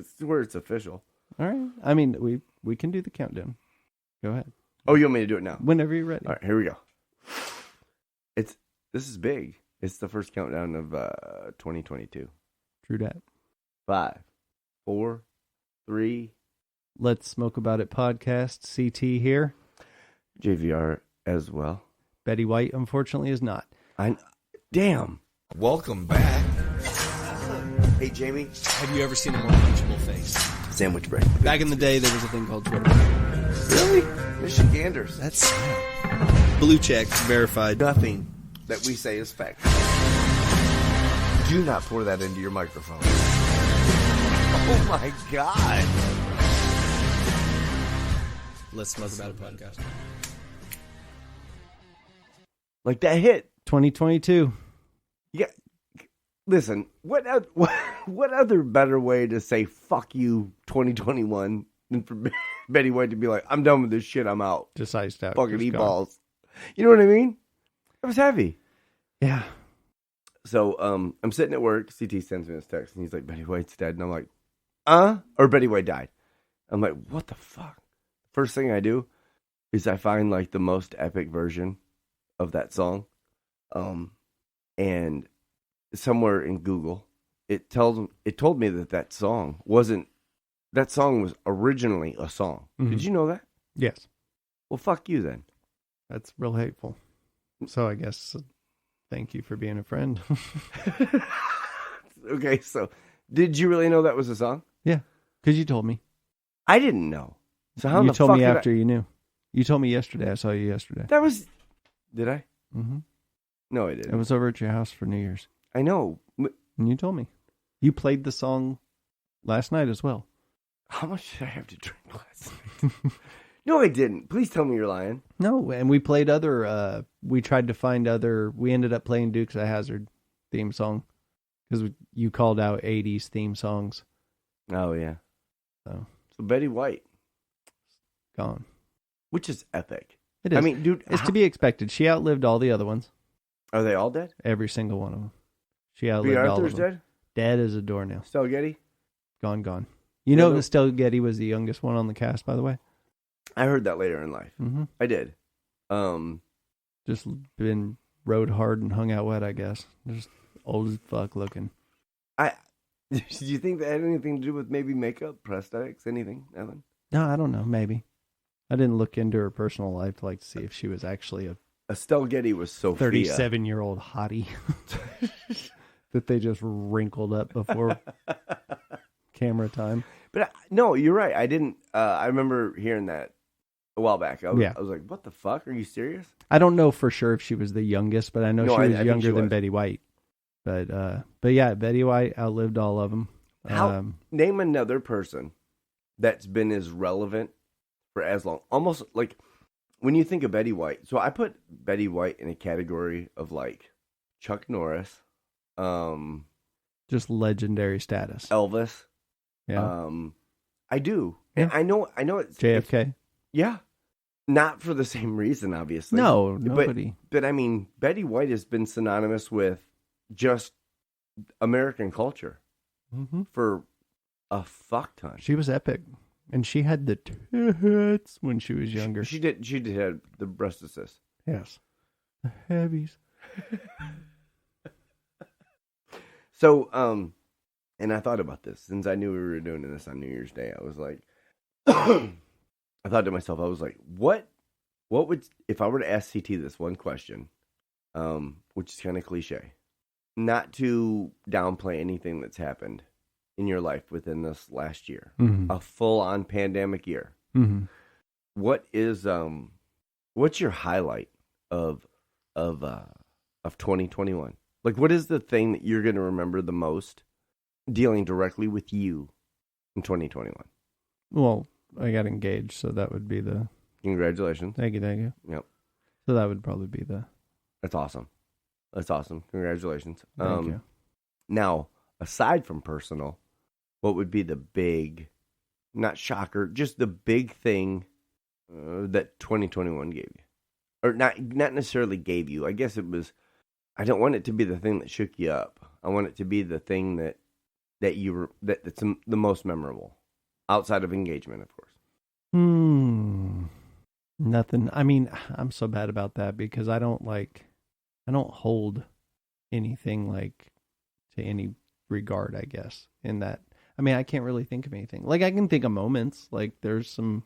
It's where it's official. All right. I mean, we can do the countdown. Go ahead. Oh, you want me to do it now? Whenever you're ready. All right, here we go. This is big. It's the first countdown of 2022. True dat. 5, 4, 3. Let's Smoke About It podcast. CT here. JVR as well. Betty White, unfortunately, is not. Damn. Welcome back. Hey, Jamie. Have you ever seen a more punchable face? Sandwich break. Back in the day, there was a thing called Twitter. Really? Michiganders. That's sad. Blue check, verified. Nothing that we say is fact. Do not pour that into your microphone. Oh, my God. Let's Smoke About It podcast. Like that hit. 2022. Yeah. Listen, what other better way to say fuck you 2021 than for Betty White to be like, I'm done with this shit, I'm out. Just iced out. Fucking Just eat gone. balls. You know what I mean? It was heavy. Yeah. So I'm sitting at work. CT sends me this text, and he's like, Betty White's dead. And I'm like, Or Betty White died. I'm like, what the fuck? First thing I do is I find like the most epic version of that song. And somewhere in Google, it told me that song was originally a song. Mm-hmm. Did you know that? Yes. Well, fuck you then. That's real hateful. So I guess thank you for being a friend. Okay, so did you really know that was a song? Yeah, because you told me. I didn't know. So how you the told fuck me did after you knew. You told me yesterday. I saw you yesterday. That was... Did I? Mm-hmm. No, I didn't. I was over at your house for New Year's. I know. And you told me. You played the song last night as well. How much did I have to drink last night? No, I didn't. Please tell me you're lying. No, and we played other, we tried to find other, we ended up playing Dukes of Hazzard theme song. Because you called out 80s theme songs. Oh, yeah. So Betty White. Gone. Which is epic. It is. I mean, dude. It's to be expected. She outlived all the other ones. Are they all dead? Every single one of them. She Bea outlived all of Arthur's them. dead? Dead as a doornail. Stell Getty? Gone. You know that Stell Getty was the youngest one on the cast, by the way? I heard that later in life. Mm-hmm. I did. Just been rode hard and hung out wet, I guess. Just old as fuck looking. Do you think that had anything to do with maybe makeup, prosthetics, anything? Nothing? No, I don't know. Maybe. I didn't look into her personal life to like see if she was actually a Estelle Getty was Sophia. 37-year-old hottie that they just wrinkled up before camera time. But no, you're right. I didn't. I remember hearing that a while back. I was like, "What the fuck? Are you serious?" I don't know for sure if she was the youngest, but I know she was I younger think she than was. Betty White. But yeah, Betty White outlived all of them. Name another person that's been as relevant for as long. Almost like when you think of Betty White. So I put Betty White in a category of like Chuck Norris, just legendary status. Elvis. Yeah, I do. Yeah. And I know it's JFK. Yeah. Not for the same reason, obviously. No, nobody. But I mean, Betty White has been synonymous with just American culture for a fuck ton. She was epic, and she had the tits when she was younger. She did have the breast assist. Yes, the heavies. So, and I thought about this since I knew we were doing this on New Year's Day. I was like, I thought to myself, I was like, what would, if I were to ask CT this one question, which is kind of cliche, not to downplay anything that's happened in your life within this last year, a full-on pandemic year. Mm-hmm. What is, what's your highlight of 2021? Like, what is the thing that you're going to remember the most dealing directly with you in 2021? Well, I got engaged, so that would be the... Congratulations. Thank you. Yep. So that would probably be the... That's awesome. Congratulations. Thank you. Now, aside from personal, what would be the big, not shocker, just the big thing that 2021 gave you? Or not necessarily gave you. I guess it was, I don't want it to be the thing that shook you up. I want it to be the thing that that's the most memorable outside of engagement, of course? Nothing. I mean, I'm so bad about that because I don't hold anything like to any regard, I guess, in that. I mean, I can't really think of anything. Like, I can think of moments, like there's some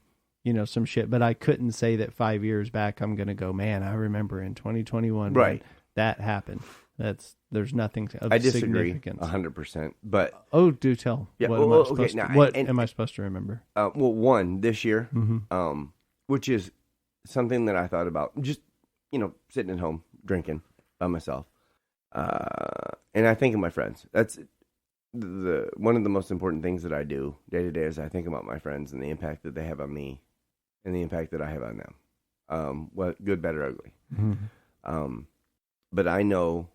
shit, but I couldn't say that 5 years back I'm going to go, man, I remember in 2021 Right. when that happened. There's nothing of I disagree significance. 100%. But Do tell. Yeah, What am I supposed to remember? one this year, Mm-hmm. which is something that I thought about, just sitting at home drinking by myself, and I think of my friends. That's one of the most important things that I do day to day is I think about my friends and the impact that they have on me, and the impact that I have on them. What good, bad, or ugly. Mm-hmm. But I know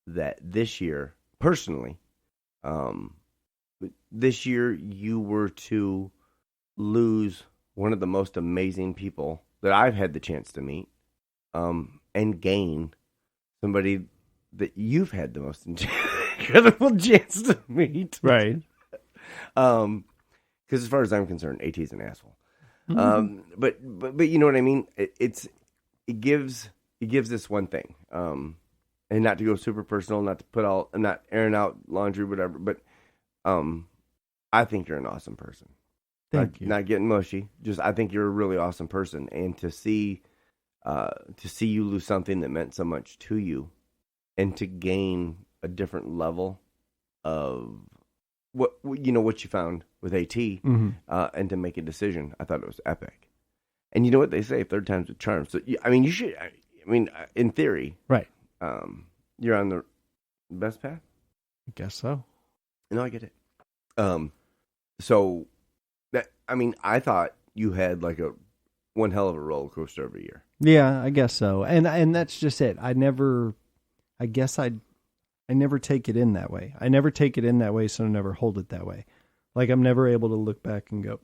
that this year, personally, this year you were to lose one of the most amazing people that I've had the chance to meet, and gain somebody that you've had the most incredible chance to meet. Right. Because as far as I'm concerned, AT's an asshole. Mm-hmm. But you know what I mean? It gives this one thing. And not to go super personal, not to I'm not airing out laundry, whatever, but I think you're an awesome person. Thank you. Not getting mushy, just I think you're a really awesome person, and to see you lose something that meant so much to you, and to gain a different level of what you found with AT, Mm-hmm. And to make a decision, I thought it was epic. And you know what they say, third time's a charm. So you should. I mean, in theory, Right. You're on the best path. I guess so. No, I get it. So that I thought you had like one hell of a roller coaster every year. Yeah, I guess so. And that's just it. I never take it in that way. I never take it in that way, so I never hold it that way. Like, I'm never able to look back and go,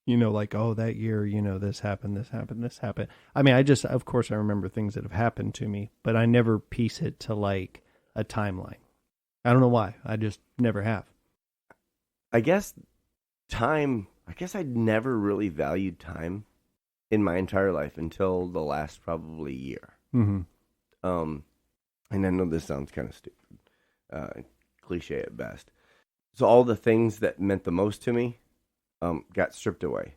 like, oh, that year, this happened, this happened, this happened. I mean, of course I remember things that have happened to me, but I never piece it to like a timeline. I don't know why. I just never have. I guess I'd never really valued time in my entire life until the last probably year. Mm-hmm. And I know this sounds kind of stupid, cliche at best. So all the things that meant the most to me, got stripped away.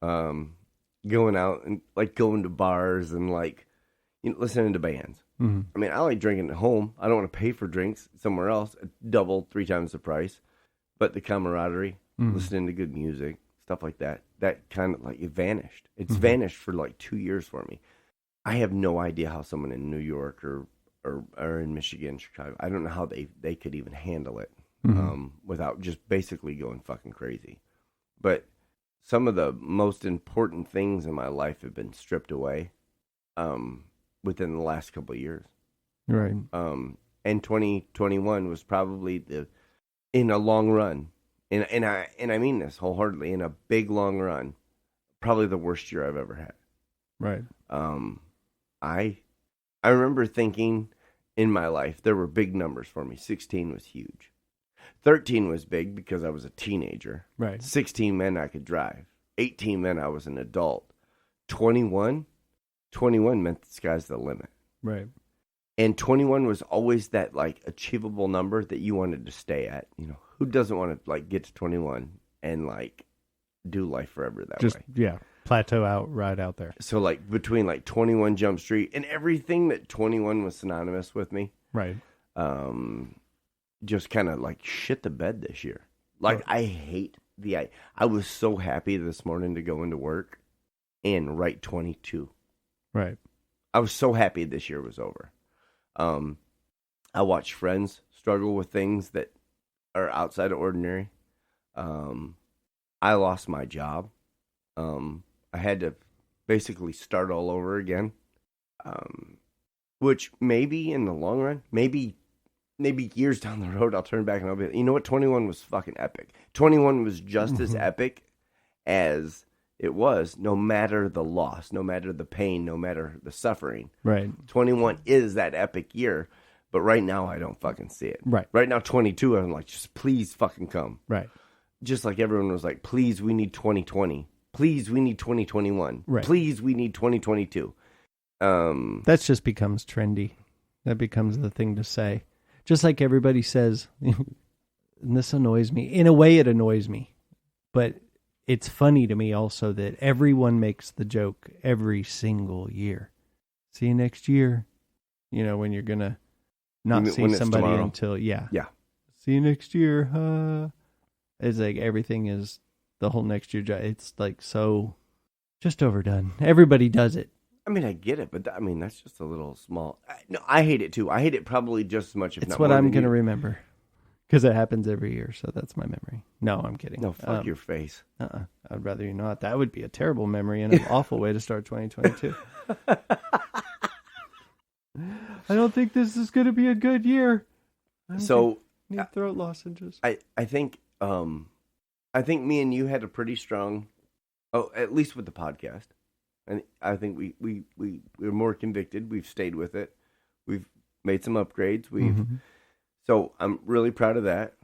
Going out and like going to bars and like, listening to bands. Mm-hmm. I mean, I like drinking at home. I don't want to pay for drinks somewhere else, double, 3 times the price. But the camaraderie, listening to good music, stuff like that kind of like it vanished. It's vanished for like 2 years for me. I have no idea how someone in New York or in Michigan, Chicago, I don't know how they could even handle it without just basically going fucking crazy. But some of the most important things in my life have been stripped away within the last couple of years. Right. And 2021 was probably in a long run, and I mean this wholeheartedly, in a big long run, probably the worst year I've ever had. Right. I remember thinking in my life there were big numbers for me. 16 was huge. 13 was big because I was a teenager. Right. 16 meant I could drive. 18 meant I was an adult. 21 meant the sky's the limit. Right. And 21 was always that like achievable number that you wanted to stay at. Who doesn't want to like get to 21 and like do life forever that way? Yeah, plateau out right out there. So like between like 21 Jump Street and everything that 21 was synonymous with me. Right. Just kind of like shit the bed this year. Like I hate I was so happy this morning to go into work and write 22. Right. I was so happy this year was over. I watched friends struggle with things that are outside of ordinary. I lost my job. I had to basically start all over again. Which maybe in the long run, maybe years down the road, I'll turn back and I'll be, you know what? 21 was fucking epic. 21 was just as epic as it was, no matter the loss, no matter the pain, no matter the suffering. Right. 21 is that epic year, But right now, I don't fucking see it. Right. Right now, 22, I'm like, just please fucking come. Right. Just like everyone was like, please, we need 2020. Please, we need 2021. Right. Please, we need 2022. That just becomes trendy. That becomes the thing to say. Just like everybody says, and this annoys me. In a way, it annoys me. But it's funny to me also that everyone makes the joke every single year. See you next year. You know, when you're going to not see somebody tomorrow. until, yeah. See you next year. It's like everything is the whole next year. It's like so just overdone. Everybody does it. I mean, I get it, but that's just a little small. No, I hate it too. I hate it probably just as much, if It's not what more I'm than going to you. remember. Because it happens every year, so that's my memory. No, I'm kidding. No, fuck your face. I'd rather you not. That would be a terrible memory and an awful way to start 2022. I don't think this is going to be a good year. So Need throat lozenges. I think me and you had a pretty strong, at least with the podcast, and I think we're more convicted. We've stayed with it. We've made some upgrades. So I'm really proud of that.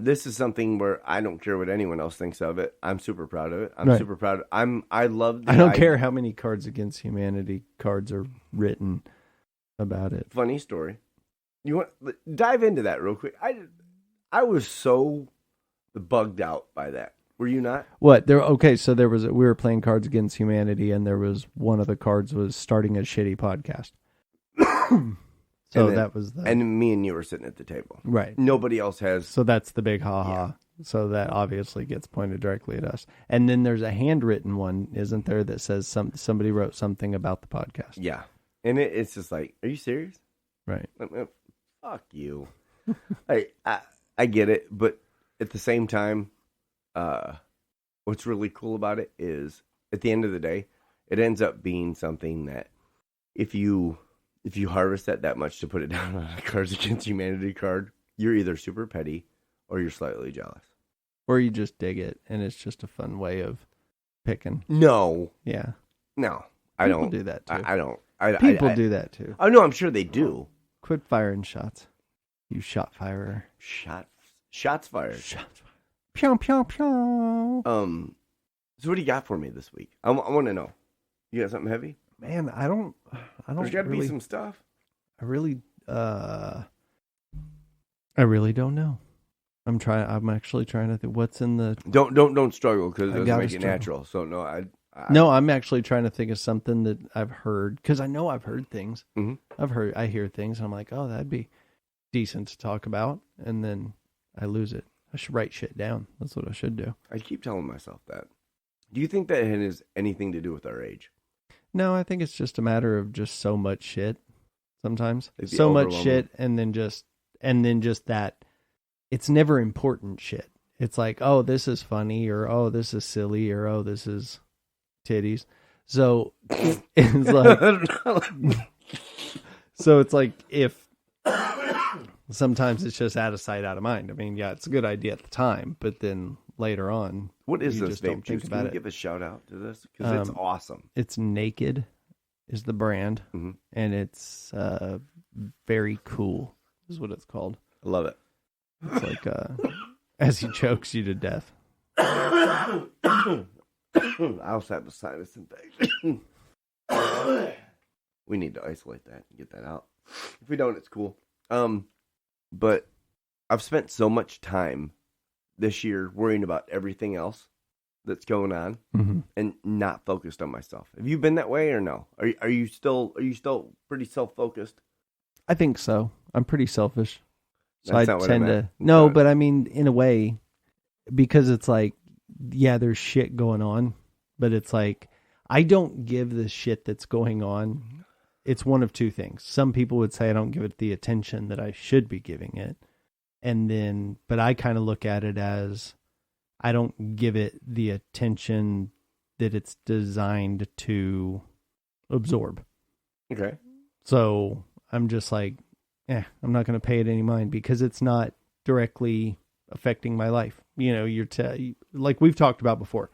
This is something where I don't care what anyone else thinks of it. I'm super proud of it. Right. Super proud. I love. I don't care how many Cards Against Humanity cards are written about it. Funny story. You want dive into that real quick? I was so bugged out by that. Were you not? What there? Okay, so we were playing Cards Against Humanity, and there was one of the cards was starting a shitty podcast. So that was and me and you were sitting at the table. Right. Nobody else has. So that's the big ha-ha. Yeah. So that obviously gets pointed directly at us. And then there's a handwritten one, isn't there, that says somebody wrote something about the podcast. Yeah. And it's just like, are you serious? Right. Fuck you. I get it, but at the same time, what's really cool about it is at the end of the day, it ends up being something that if you harvest that much to put it down on a Cards Against Humanity card, you're either super petty or you're slightly jealous. Or you just dig it, and it's just a fun way of picking. No. Yeah. No. I People don't. do that, too. I don't. People do that, too. Oh, no, I'm sure they do. Quit firing shots. You shot firer. Shots fired. Shots fired. Pew, pew, pew. So what do you got for me this week? I want to know. You got something heavy? Man, I don't There's got to really, be some stuff. I really don't know. I'm actually trying to think what's in the. Don't struggle because it I doesn't gotta make it struggle. natural. So no, No, I'm actually trying to think of something that I've heard because I know I've heard things. Mhm. I hear things. And I'm like, oh, that'd be decent to talk about, and then I lose it. I should write shit down. That's what I should do. I keep telling myself that. Do you think that it has anything to do with our age? No, I think it's just a matter of just so much shit. Sometimes It'd be so much overwhelming. shit, and then just that. It's never important shit. It's like, oh, this is funny, or oh, this is silly, or oh, this is titties. So it's like, so it's like if sometimes it's just out of sight, out of mind. I mean, yeah, it's a good idea at the time, but then later on, What is you this just don't vape think juice? about Can it. you give a shout out to this? Because it's awesome. It's Naked is the brand, and it's very cool is what it's called. I love it. It's like as he chokes you to death. I also have a sinus infection. We need to isolate that and get that out. If we don't, it's cool. But I've spent so much time this year worrying about everything else that's going on and not focused on myself. Have you been that way or no? Are you still pretty self-focused? I think so. I'm pretty selfish. So That's I not what I tend meant. to no, but I mean in a way because it's like yeah, there's shit going on, but it's like I don't give the shit that's going on. It's one of two things. Some people would say I don't give it the attention that I should be giving it. And then but I kind of look at it as I don't give it the attention that it's designed to absorb. Okay. So I'm just like, I'm not going to pay it any mind because it's not directly affecting my life. You know, like we've talked about before,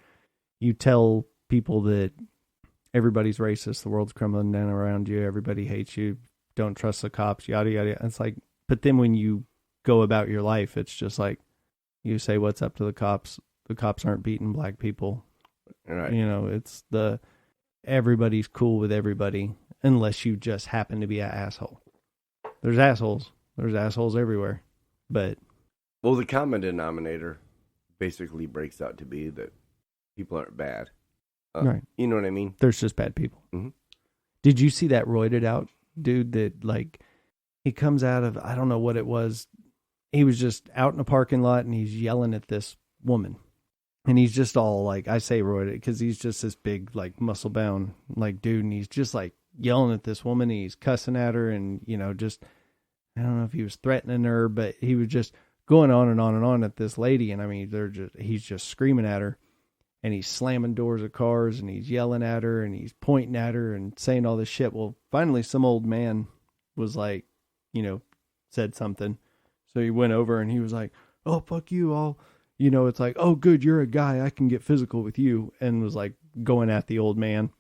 you tell people that everybody's racist, the world's crumbling down around you, everybody hates you, don't trust the cops, yada, yada, yada. It's like, but then when you go about your life, it's just like, you say, what's up to the cops? The cops aren't beating black people. Right. You know, it's everybody's cool with everybody unless you just happen to be an asshole. There's assholes. There's assholes everywhere. But Well, the common denominator basically breaks out to be that people aren't bad. right. You know what I mean? There's just bad people. Mm-hmm. Did you see that roided out dude that, like, he comes out of, I don't know what it was. He was just out in a parking lot and he's yelling at this woman. And he's just all like, I say roided because he's just this big, like, muscle bound, like, dude. And he's just like yelling at this woman. And he's cussing at her and, you know, just, I don't know if he was threatening her, but he was just going on and on and on at this lady. And I mean, he's just screaming at her and he's slamming doors of cars and he's yelling at her and he's pointing at her and saying all this shit. Well, finally some old man was like, you know, said something. So he went over and he was like, oh, fuck you all. You know, it's like, oh, good, you're a guy. I can get physical with you. And was like going at the old man.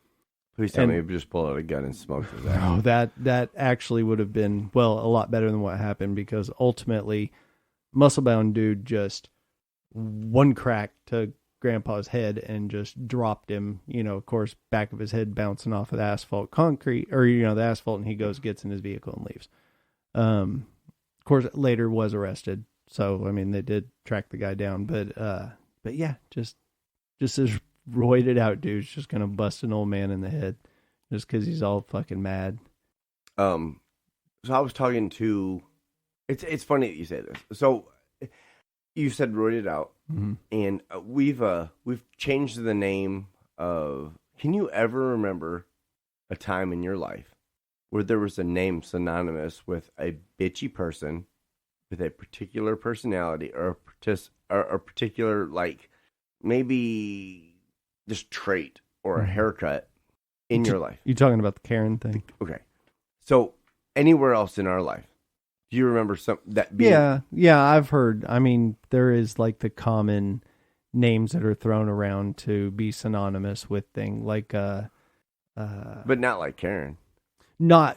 Please tell me you just pulled out a gun and smoked his ass. Oh, that actually would have been, well, a lot better than what happened because ultimately, muscle-bound dude just one crack to Grandpa's head and just dropped him, you know, of course, back of his head bouncing off of the asphalt concrete, or, you know, the asphalt, and he goes, gets in his vehicle and leaves. Of course, later was arrested. So, I mean, they did track the guy down, but yeah, just this roided out dude's just going to bust an old man in the head just because he's all fucking mad. So I was talking to, it's funny that you say this. So you said roided out, mm-hmm. and we've changed the name of, can you ever remember a time in your life where there was a name synonymous with a bitchy person with a particular personality or a particular, like, maybe just trait or a haircut in your life? You talking about the Karen thing? Okay. So anywhere else in our life, do you remember that being? Yeah, I've heard. I mean, there is like the common names that are thrown around to be synonymous with things like but not like Karen. Not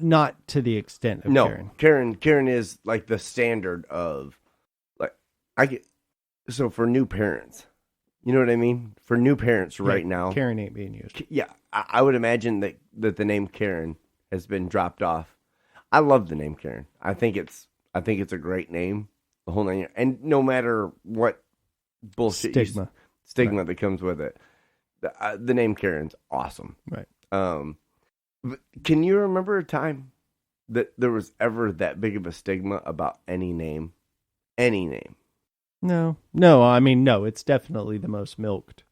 to the extent of Karen. Karen is like the standard of, like, so for new parents, you know what I mean? For new parents right now, Karen ain't being used. Yeah, I would imagine that the name Karen has been dropped off. I love the name Karen. I think it's a great name. The whole name, and no matter what bullshit stigma that comes with it, the name Karen's awesome. Right. Can you remember a time that there was ever that big of a stigma about any name? Any name? No. I mean, no. It's definitely the most milked.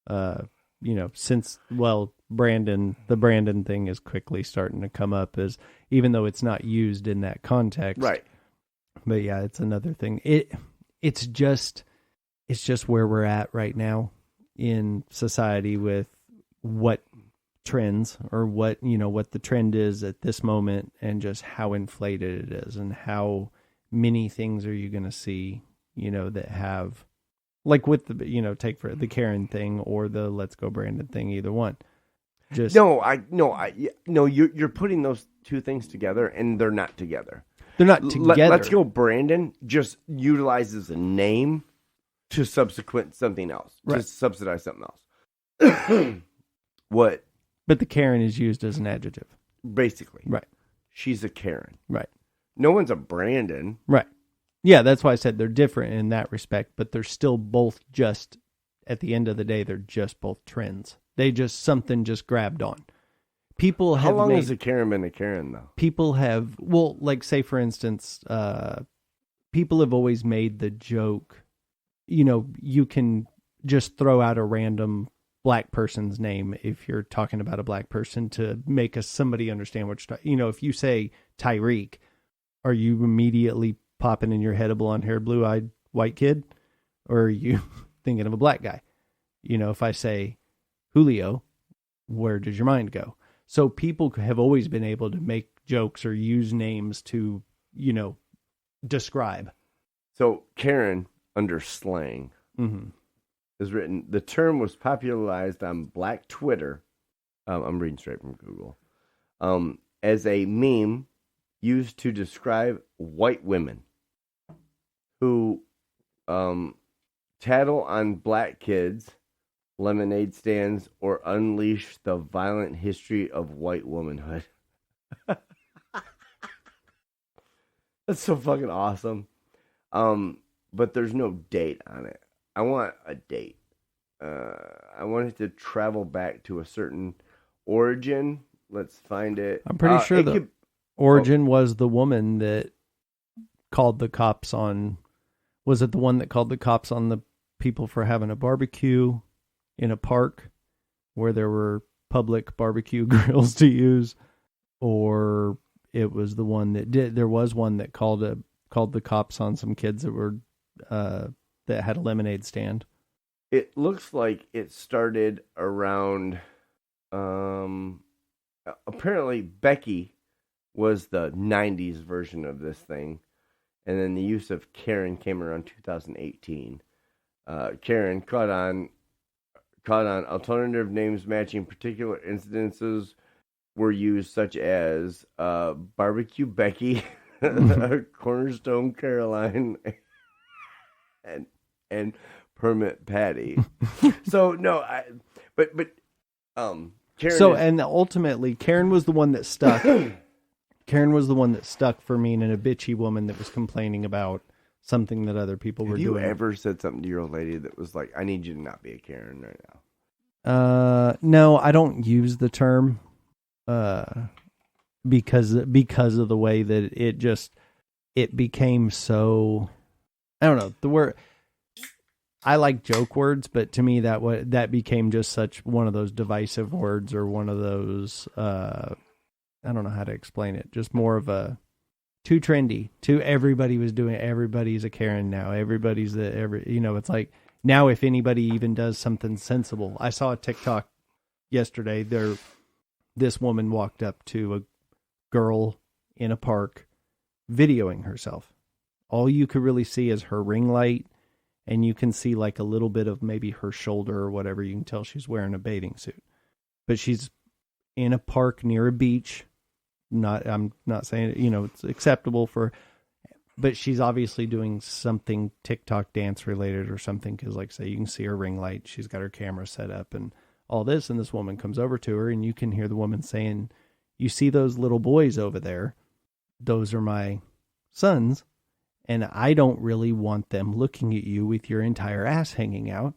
You know, since the Brandon thing is quickly starting to come up as, even though it's not used in that context, right? But yeah, it's another thing. It's just where we're at right now in society with what trends or what the trend is at this moment and just how inflated it is and how many things are you going to see, you know, that have, like with the, you know, take for the Karen thing or the Let's Go Brandon thing, either one. Just you're putting those two things together and they're not together. They're not together. Let's Go Brandon just utilizes a name to subsequent something else, right, to subsidize something else. What? But the Karen is used as an adjective. Basically. Right. She's a Karen. Right. No one's a Brandon. Right. Yeah, that's why I said they're different in that respect, but they're still both just, at the end of the day, they're just both trends. Something just grabbed on. People have. How long has a Karen been a Karen, though? People have, well, like, say, for instance, people have always made the joke, you know, you can just throw out a random black person's name if you're talking about a black person to make somebody understand what you're talking. You know, if you say Tyreek, are you immediately popping in your head a blonde-haired, blue-eyed white kid? Or are you thinking of a black guy? You know, if I say Julio, where does your mind go? So people have always been able to make jokes or use names to, you know, describe. So Karen, under slang, is written, the term was popularized on Black Twitter. I'm reading straight from Google. As a meme used to describe white women who tattle on black kids, lemonade stands, or unleash the violent history of white womanhood. That's so fucking awesome. But there's no date on it. I want a date. I want it to travel back to a certain origin. Let's find it. I'm pretty sure the origin was the woman that called the cops on... Was it the one that called the cops on the people for having a barbecue in a park where there were public barbecue grills to use? Or it was the one that did... There was one that called the cops on some kids that were that had a lemonade stand. It looks like it started around... apparently Becky was the 90s version of this thing. And then the use of Karen came around 2018. Karen caught on alternative names matching particular incidences were used, such as Barbecue Becky, Cornerstone Caroline, and Permit Patty. So no, but Karen. So and ultimately, Karen was the one that stuck. Karen was the one that stuck for meaning a bitchy woman that was complaining about something that other people were doing. Have you ever said something to your old lady that was like, "I need you to not be a Karen right now"? No, I don't use the term, because of the way that it became so. I don't know the word. I like joke words, but to me that became just such one of those divisive words, or one of those. I don't know how to explain it. Just more of a too trendy. Everybody was doing it. Everybody's a Karen now. It's like now if anybody even does something sensible. I saw a TikTok yesterday. This woman walked up to a girl in a park videoing herself. All you could really see is her ring light, and you can see like a little bit of maybe her shoulder or whatever. You can tell she's wearing a bathing suit. But she's in a park near a beach. I'm not saying, it's acceptable but she's obviously doing something TikTok dance related or something. Cause like say, you can see her ring light. She's got her camera set up and all this. And this woman comes over to her and you can hear the woman saying, "You see those little boys over there? Those are my sons. And I don't really want them looking at you with your entire ass hanging out.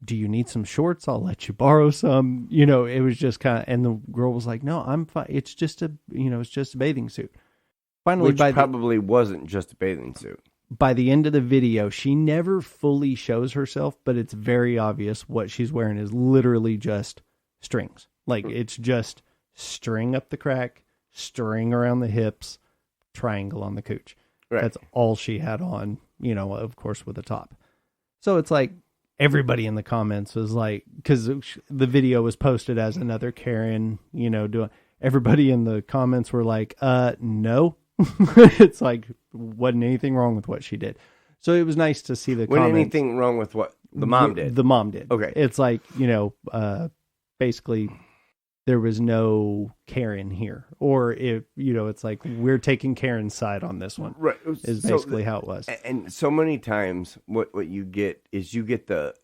Do you need some shorts? I'll let you borrow some." It was just kind of, and the girl was like, "No, I'm fine. It's just a bathing suit." Finally, probably wasn't just a bathing suit. By the end of the video, she never fully shows herself, but it's very obvious what she's wearing is literally just strings. Like it's just string up the crack, string around the hips, triangle on the cooch. Right. That's all she had on, of course with a top. So it's like, everybody in the comments was like, because the video was posted as another Karen, doing. Everybody in the comments were like, no. It's like, wasn't anything wrong with what she did. So it was nice to see the comments. Wasn't anything wrong with what the mom did? The mom did. Okay. It's like, basically there was no Karen here. Or if, it's like, we're taking Karen's side on this one. Right. Is basically how it was. And so many times what you get is you get the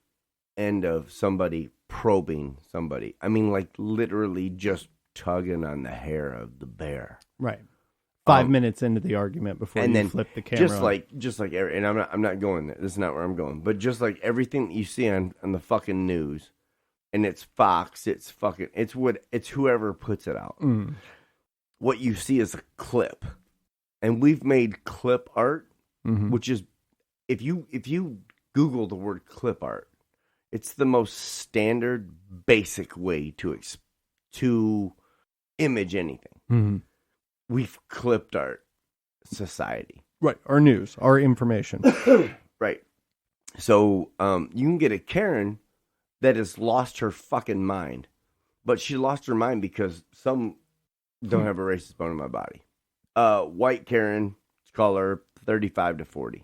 end of somebody probing somebody. I mean, like literally just tugging on the hair of the bear. Right. 5 minutes into the argument before you then flip the camera. Just like, and I'm not going there. This is not where I'm going. But just like everything that you see on the fucking news, and it's Fox, it's whoever puts it out. Mm. What you see is a clip, and we've made clip art, mm-hmm. which is if you Google the word clip art, it's the most standard, basic way to image anything. Mm-hmm. We've clipped our society. Right. Our news, our information. Right. So you can get a Karen that has lost her fucking mind. But she lost her mind because some don't have a racist bone in my body. White Karen, call her 35 to 40.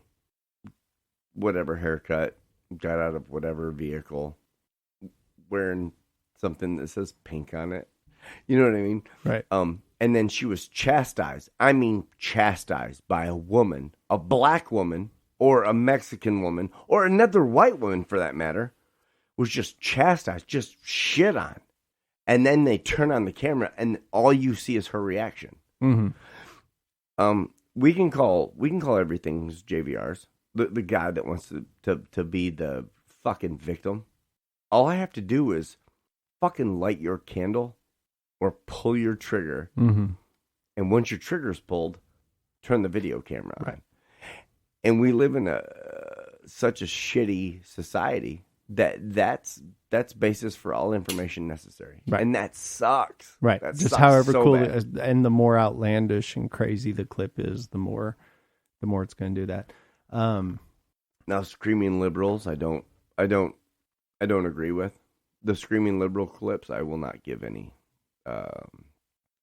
Whatever haircut, got out of whatever vehicle, wearing something that says pink on it. You know what I mean? Right. And then she was chastised. I mean, chastised by a woman, a black woman, or a Mexican woman, or another white woman for that matter, was just chastised, just shit on. And then they turn on the camera, and all you see is her reaction. Mm-hmm. We can call everything JVRs. The guy that wants to be the fucking victim. All I have to do is fucking light your candle or pull your trigger. Mm-hmm. And once your trigger's pulled, turn the video camera on. Right. And we live in such a shitty society that's basis for all information necessary. Right. And that sucks. Right. That Just sucks however so cool bad. it is, and the more outlandish and crazy the clip is, the more it's going to do that. Now, screaming liberals, I don't agree with. The screaming liberal clips, I will not give any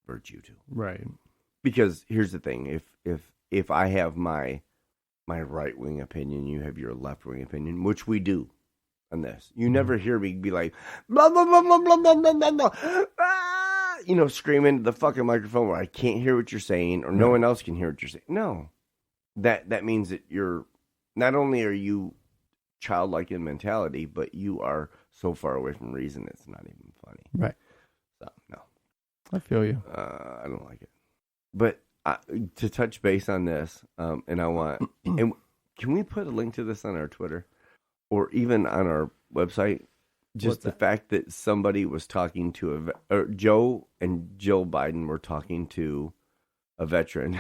virtue to. Right. Because here's the thing: if I have my right wing opinion, you have your left wing opinion, which we do on this. You never hear me be like blah blah blah blah blah blah blah blah, blah. Ah! Screaming at the fucking microphone where I can't hear what you're saying, or no one else can hear what you're saying. No, that means that you're not only are you childlike in mentality, but you are so far away from reason it's not even funny. Right. So no. I feel you. I don't like it. But to touch base on this, and I want, and can we put a link to this on our Twitter or even on our website? Just the fact that somebody was talking to Joe and Jill Biden were talking to a veteran,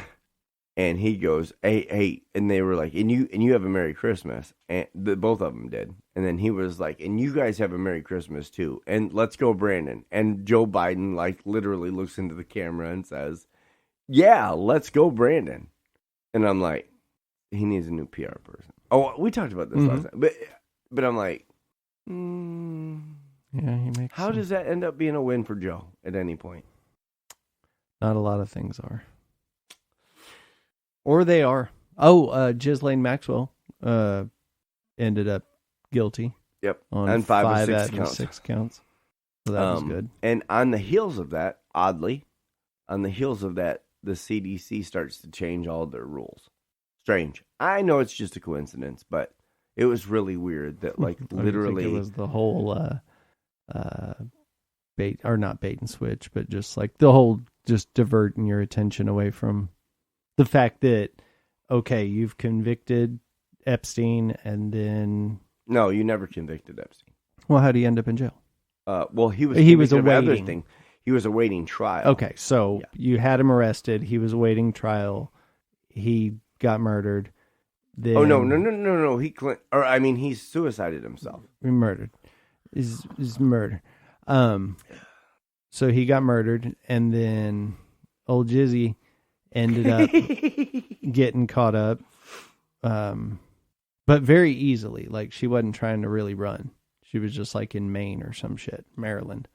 and he goes, "Hey," and they were like, "And you have a Merry Christmas," and both of them did, and then he was like, "And you guys have a Merry Christmas too, and let's go, Brandon." And Joe Biden like literally looks into the camera and says, "Yeah, let's go, Brandon." And I'm like, he needs a new PR person. Oh, we talked about this last time, but I'm like, yeah, he makes. How does that end up being a win for Joe at any point? Not a lot of things are. Or they are. Oh, Ghislaine Maxwell ended up guilty. Yep. On 5 5 of out 6 of counts. 6 counts. So that was good. And on the heels of that, oddly, the CDC starts to change all their rules. Strange. I know it's just a coincidence, but it was really weird that, like, literally, it was the whole bait, or not bait and switch, but just like the whole just diverting your attention away from the fact that, okay, you've convicted Epstein, and then no, you never convicted Epstein. Well, how do you end up in jail? Well, he was awaiting. Other thing. He was awaiting trial. Okay, so you had him arrested. He was awaiting trial. He got murdered. Then No. He suicided himself. Murdered. Is murder. So he got murdered, and then old Jizzy ended up getting caught up, but very easily. Like, she wasn't trying to really run. She was just like in Maine or some shit, Maryland.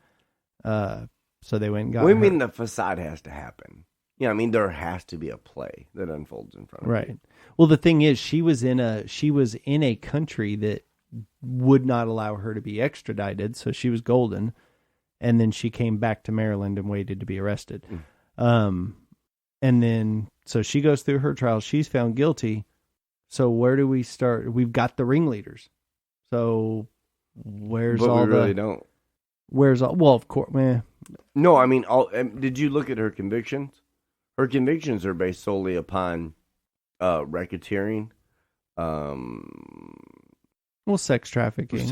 So they went and got her. What do you mean the facade has to happen? Yeah, I mean, there has to be a play that unfolds in front of right. you. Well, the thing is, she was in a country that would not allow her to be extradited, so she was golden, and then she came back to Maryland and waited to be arrested. And then so she goes through her trial. She's found guilty. So where do we start? We've got the ringleaders. So where's but all we really don't. Where's all? Well, of course. No, I mean, did you look at her convictions? Her convictions are based solely upon racketeering, sex trafficking.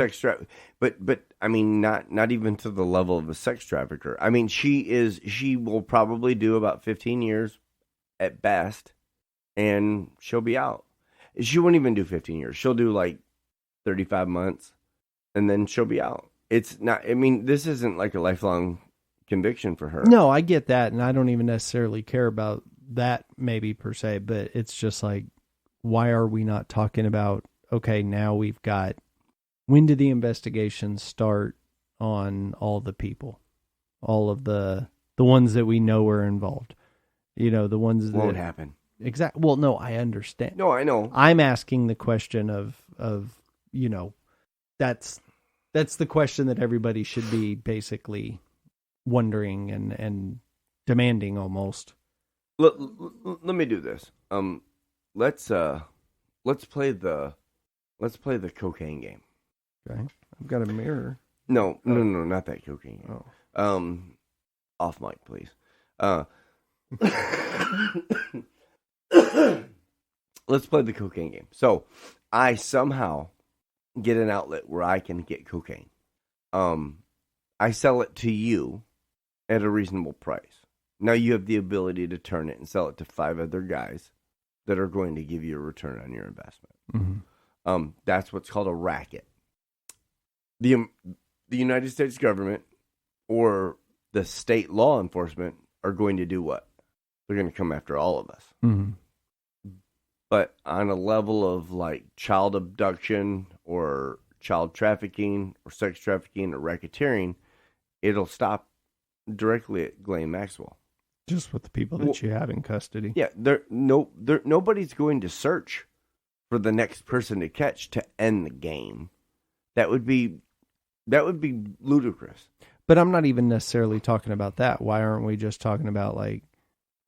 But I mean, not even to the level of a sex trafficker. I mean, she will probably do about 15 years at best, and she'll be out. She won't even do 15 years. She'll do like 35 months, and then she'll be out. It's not. I mean, this isn't like a lifelong conviction for her. No, I get that, and I don't even necessarily care about that maybe per se, but it's just like, why are we not talking about, okay, now we've got, when did the investigations start on all the people, all of the ones that we know are involved, the ones that won't happen. Exactly. Well, no, I understand. No, I know. I'm asking the question of that's the question that everybody should be basically wondering and demanding almost. Let me do this. Let's play the cocaine game. Okay. I've got a mirror. No, not that cocaine game. Oh. Off mic, please. Let's play the cocaine game. So, I somehow get an outlet where I can get cocaine. I sell it to you at a reasonable price. Now you have the ability to turn it and sell it to 5 other guys that are going to give you a return on your investment. Mm-hmm. That's what's called a racket. The United States government or the state law enforcement are going to do what? They're going to come after all of us. Mm-hmm. But on a level of like child abduction or child trafficking or sex trafficking or racketeering, it'll stop directly at Ghislaine Maxwell. Just with the people that you have in custody. Yeah, nobody's going to search for the next person to catch to end the game. That would be ludicrous. But I'm not even necessarily talking about that. Why aren't we just talking about like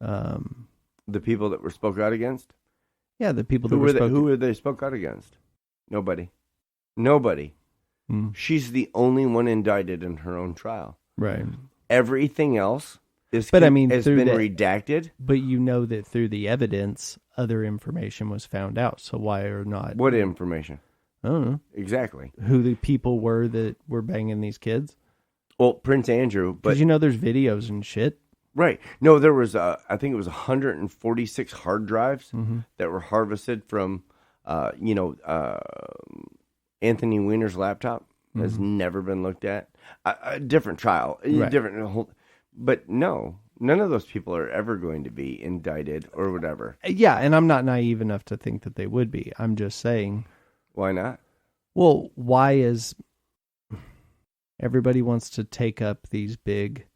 the people that were spoke out against? Yeah, the people that who were they spoke out against? Nobody. She's the only one indicted in her own trial. Right. Everything else has been redacted. But you know that through the evidence, other information was found out. So why or not? What information? I don't know. Exactly. Who the people were that were banging these kids? Well, Prince Andrew. But you know there's videos and shit. Right. No, there was, I think it was 146 hard drives that were harvested from, Anthony Weiner's laptop. Has never been looked at. A different trial. Right. But no, none of those people are ever going to be indicted or whatever. Yeah, and I'm not naive enough to think that they would be. I'm just saying. Why not? Well, why is everybody wants to take up these big,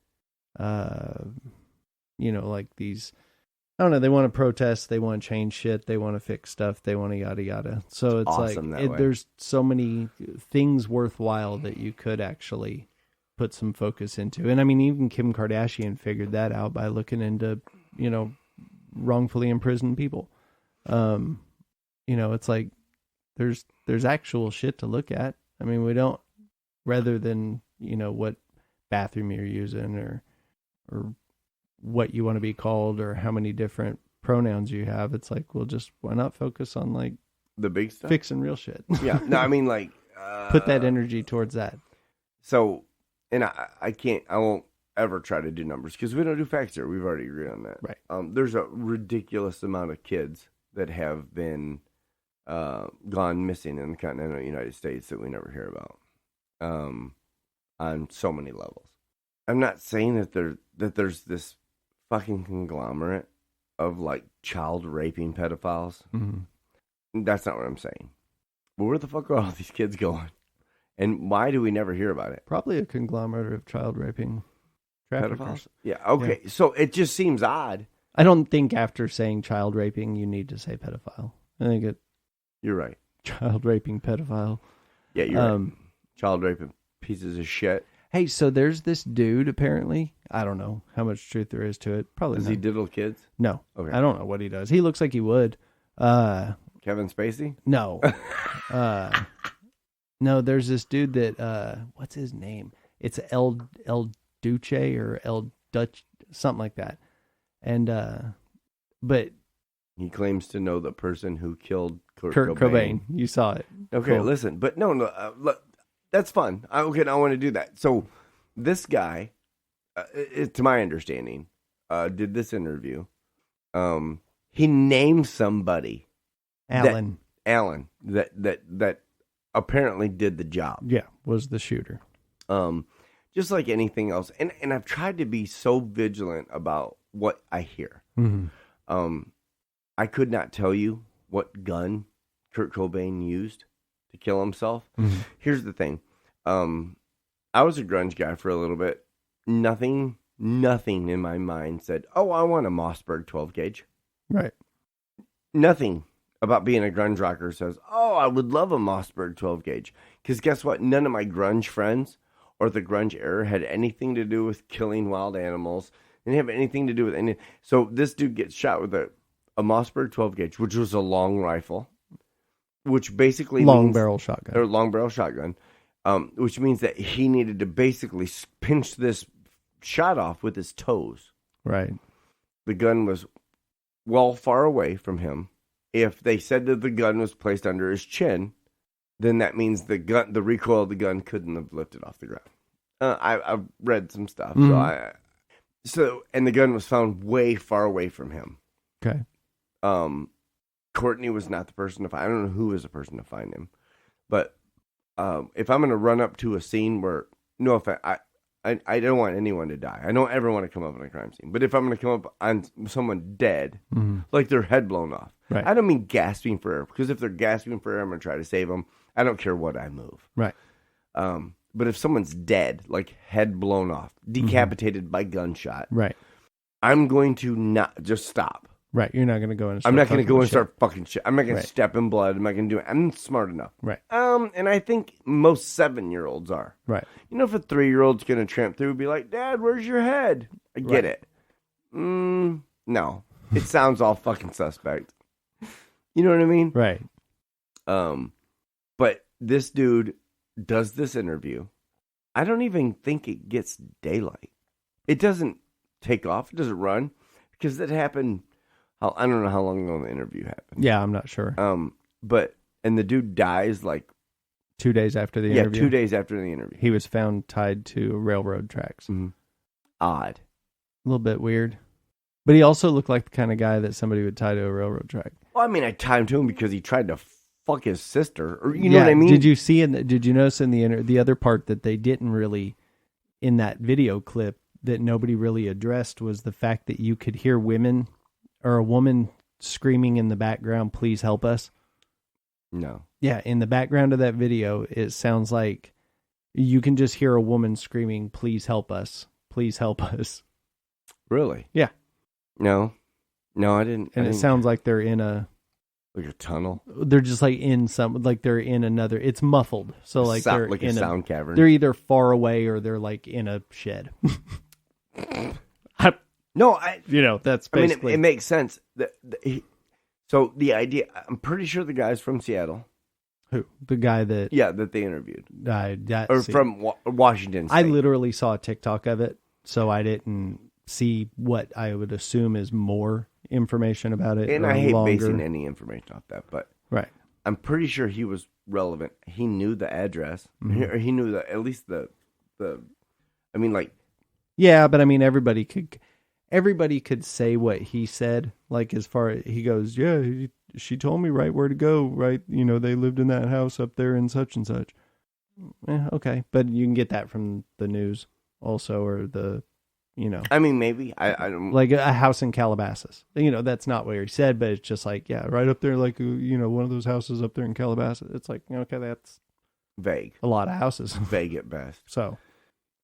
like these, I don't know, they want to protest, they want to change shit, they want to fix stuff, they want to yada yada. So it's awesome like, there's so many things worthwhile that you could actually put some focus into. And I mean, even Kim Kardashian figured that out by looking into, wrongfully imprisoned people. It's like, there's actual shit to look at. I mean, we don't, rather than, what bathroom you're using or what you want to be called or how many different pronouns you have. It's like, well, just why not focus on like the big stuff, fixing real shit? Yeah. No, I mean like, put that energy towards that. So, and I won't ever try to do numbers because we don't do facts here. We've already agreed on that. Right. There's a ridiculous amount of kids that have been gone missing in the continental United States that we never hear about on so many levels. I'm not saying that there's this fucking conglomerate of like child raping pedophiles. Mm-hmm. That's not what I'm saying. But where the fuck are all these kids going? And why do we never hear about it? Probably a conglomerate of child raping traffickers. Pedophiles? Yeah, okay. Yeah. So it just seems odd. I don't think after saying child raping, you need to say pedophile. I think you're right. Child raping pedophile. Yeah, you're right. Child raping pieces of shit. Hey, so there's this dude, apparently. I don't know how much truth there is to it. Probably Does he diddle kids? No. Okay. I don't know what he does. He looks like he would. Kevin Spacey? No. No, there's this dude that, what's his name? It's El Duce or El Dutch, something like that. And, but... He claims to know the person who killed Kurt Cobain. You saw it. Okay, cool. Listen, but no, look, that's fun. I want to do that. So this guy, to my understanding, did this interview. He named somebody, Alan, that apparently did the job. Yeah, was the shooter. Just like anything else, and I've tried to be so vigilant about what I hear. Mm-hmm. I could not tell you what gun Kurt Cobain used to kill himself. Mm-hmm. Here's the thing. I was a grunge guy for a little bit. Nothing in my mind said, oh, I want a Mossberg 12 gauge. Right. Nothing about being a grunge rocker says, oh, I would love a Mossberg 12 gauge. Because guess what? None of my grunge friends or the grunge era had anything to do with killing wild animals Didn't have anything to do with any. So this dude gets shot with a Mossberg 12 gauge, which was a long rifle, which basically long means, barrel shotgun. or long barrel shotgun, which means that he needed to basically pinch this shot off with his toes. Right. The gun was well far away from him. If they said that the gun was placed under his chin, then that means the recoil of the gun couldn't have lifted off the ground. I've read some stuff, and the gun was found way far away from him. Okay. Courtney was not the person to find. I don't know who was the person to find him, but if I'm going to run up to a scene where, no offense, I don't want anyone to die. I don't ever want to come up on a crime scene. But if I'm going to come up on someone dead, like their head blown off, right. I don't mean gasping for air, because if they're gasping for air, I'm going to try to save them. I don't care what I move. Right. But if someone's dead, like head blown off, decapitated by gunshot, right, I'm going to not just stop. Right. You're not going to go in. I'm not going to go and start fucking shit. I'm not going to Right. step in blood. I'm not going to do it. I'm smart enough. Right. And I think most 7-year-olds are. Right. You know, if a 3-year-old's going to tramp through and be like, Dad, where's your head? I get it. No. It sounds all fucking suspect. You know what I mean? Right. But this dude does this interview. I don't even think it gets daylight. It doesn't take off. It doesn't run. Because it happened, I don't know how long ago the interview happened. Yeah, I'm not sure. And the dude dies like 2 days after the interview. 2 days after the interview. He was found tied to railroad tracks. Mm-hmm. Odd. A little bit weird. But he also looked like the kind of guy that somebody would tie to a railroad track. Well, I mean, I tied him to him because he tried to fuck his sister. Or you know what I mean? Did you notice in the other part that they didn't really, in that video clip, that nobody really addressed was the fact that you could hear women or a woman screaming in the background, "Please help us." No. Yeah, in the background of that video, it sounds like you can just hear a woman screaming, "Please help us. Please help us." Really? Yeah. No, I didn't. And it sounds like they're in a tunnel. They're just like in they're in another. It's muffled, so like they're like in a sound cavern. They're either far away or they're like in a shed. That's basically. It makes sense. So the idea, I'm pretty sure the guy's from Seattle. Who? The guy that that they interviewed, from Washington State. I literally saw a TikTok of it, so I didn't see what I would assume is more information about it. And I hate basing any information off that, but right. I'm pretty sure he was relevant. He knew the address. Mm-hmm. He knew at least the. I mean, like. Yeah, but I mean, everybody could say what he said. Like, as far as he goes, she told me right where to go. Right, they lived in that house up there in such and such. Okay, but you can get that from the news also, or the. I mean, maybe I don't like a house in Calabasas. That's not what he said, but it's just like, yeah, right up there, like one of those houses up there in Calabasas. It's like, okay, that's vague. A lot of houses, vague at best. So,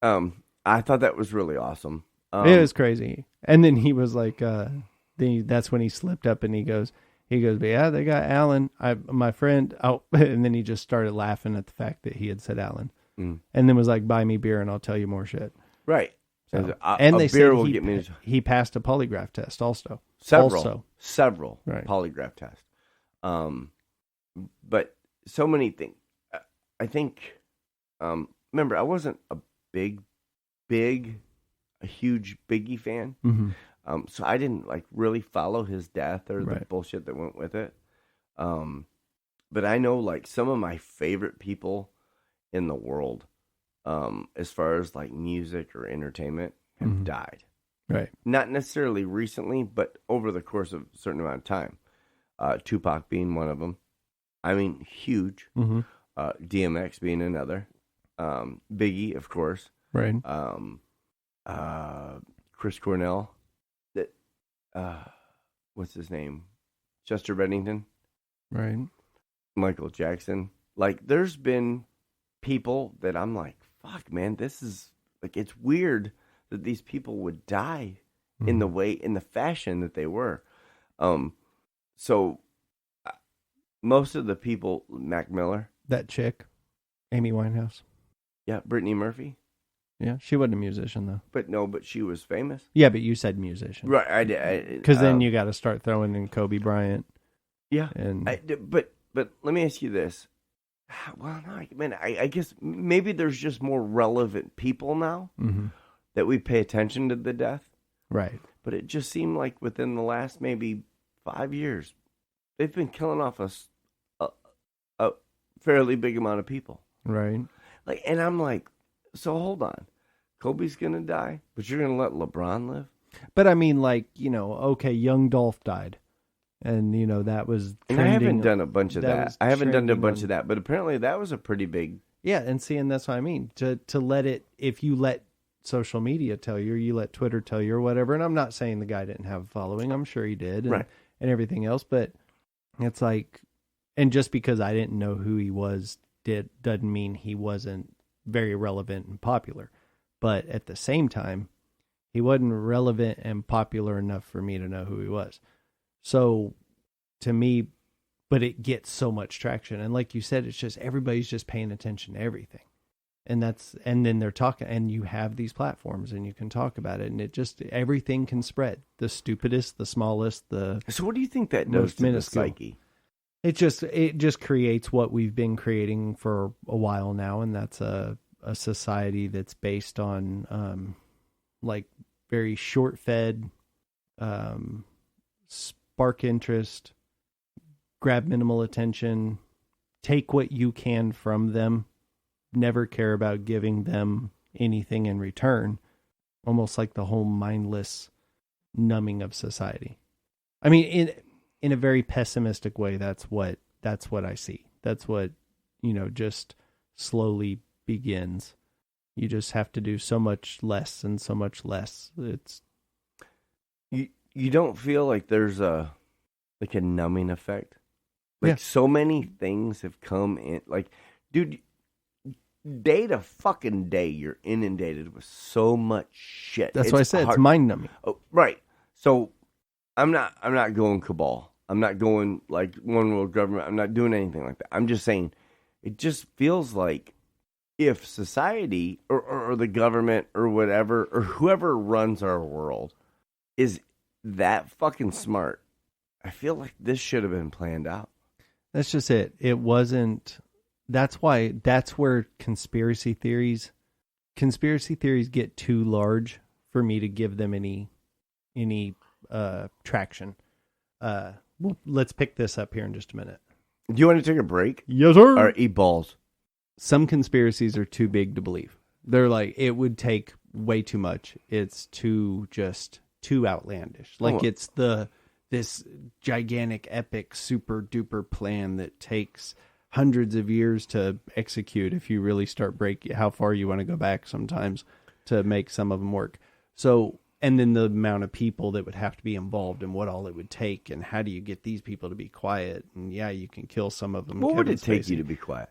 I thought that was really awesome. It was crazy. And then he was like, that's when he slipped up and he goes, but yeah, they got Alan, my friend. Oh, and then he just started laughing at the fact that he had said Alan, and then was like, buy me beer and I'll tell you more shit. Right. So, and they said he passed a polygraph test also. Several right. polygraph tests. But so many things. I think, remember, I wasn't a huge Biggie fan. Mm-hmm. So I didn't really follow his death or the right. bullshit that went with it. But I know some of my favorite people in the world, as far as music or entertainment, have mm-hmm. died. Right. Not necessarily recently, but over the course of a certain amount of time. Tupac being one of them. I mean, huge. Mm-hmm. DMX being another. Biggie, of course. Right. Chris Cornell. What's his name? Chester Bennington. Right. Michael Jackson. There's been people that I'm like, fuck, man, this is it's weird that these people would die mm-hmm. in the fashion that they were. So most of the people, Mac Miller, that chick, Amy Winehouse, yeah, Brittany Murphy, Yeah, she wasn't a musician though. But she was famous. Yeah, but you said musician, Right, I did. because then you got to start throwing in Kobe Bryant. Yeah, and but let me ask you this. Well, no, I guess maybe there's just more relevant people now that we pay attention to the death. Right. But it just seemed like within the last maybe 5 years, they've been killing off a fairly big amount of people. Right. Like, and I'm like, so hold on, Kobe's gonna die, but you're gonna let LeBron live? But I mean, like, okay, young Dolph died, and that was And trending. I haven't done a bunch of that. I haven't done a bunch on- of that, but apparently that was a pretty big. Yeah, and that's what I mean. To let it, if you let social media tell you, or you let Twitter tell you, or whatever. And I'm not saying the guy didn't have a following. I'm sure he did, and everything else. But it's like, and just because I didn't know who he was, doesn't mean he wasn't very relevant and popular. But at the same time, he wasn't relevant and popular enough for me to know who he was. So to me, but it gets so much traction. And like you said, it's just everybody's just paying attention to everything. And then they're talking, and you have these platforms and you can talk about it, and it just, everything can spread. The stupidest, the smallest, So what do you think that does to the psyche? It just creates what we've been creating for a while now, and that's a society that's based on like very short-fed, spark interest, grab minimal attention, take what you can from them, never care about giving them anything in return. Almost like the whole mindless numbing of society. I mean, in a very pessimistic way, that's what I see. That's what, just slowly begins. You just have to do so much less and so much less. It's you don't feel like there's a numbing effect. Like so many things have come in. Like, dude, day to fucking day, you're inundated with so much shit. That's why I said it's mind numbing. Oh, right. So I'm not going cabal. I'm not going like one world government. I'm not doing anything like that. I'm just saying it just feels like if society or the government or whatever or whoever runs our world is that fucking smart, I feel like this should have been planned out. That's just it. It wasn't. That's where conspiracy theories get too large for me to give them any traction. Well, let's pick this up here in just a minute. Do you want to take a break? Yes, sir. Or eat balls? Some conspiracies are too big to believe. They're like, it would take way too much. It's too outlandish. Like it's this gigantic, epic, super duper plan that takes hundreds of years to execute if you really start how far you want to go back sometimes to make some of them work. So, and then the amount of people that would have to be involved and what all it would take, and how do you get these people to be quiet? And yeah, you can kill some of them. What would it take you to be quiet?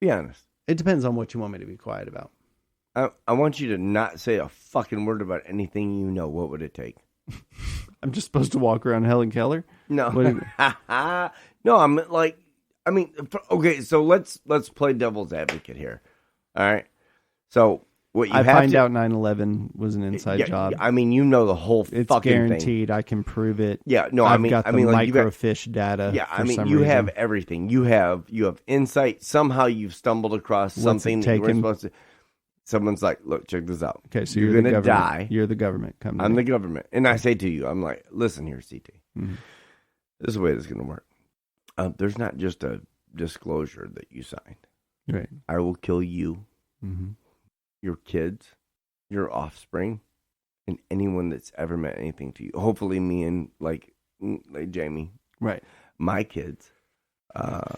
Be honest. It depends on what you want me to be quiet about. I want you to not say a fucking word about anything you know. What would it take? I'm just supposed to walk around Helen Keller? No. No, I'm like, I mean, okay, so let's play devil's advocate here. All right. So what you I have find to, out 9/11 was an inside job. I mean, you know the whole it's fucking guaranteed. thing. I can prove it. Yeah, no, I've got the like microfiche data. Yeah, for I mean, some you reason. have everything. You have insight. Somehow you've stumbled across something that you were supposed to. Someone's like, look, check this out. Okay, so you're going to die. You're the government. I'm the government. And I say to you, I'm like, listen here, CT. Mm-hmm. This is the way this is going to work. There's not just a disclosure that you signed. Right. I will kill you, mm-hmm. your kids, your offspring, and anyone that's ever meant anything to you. Hopefully me and like Jamie. Right. My kids.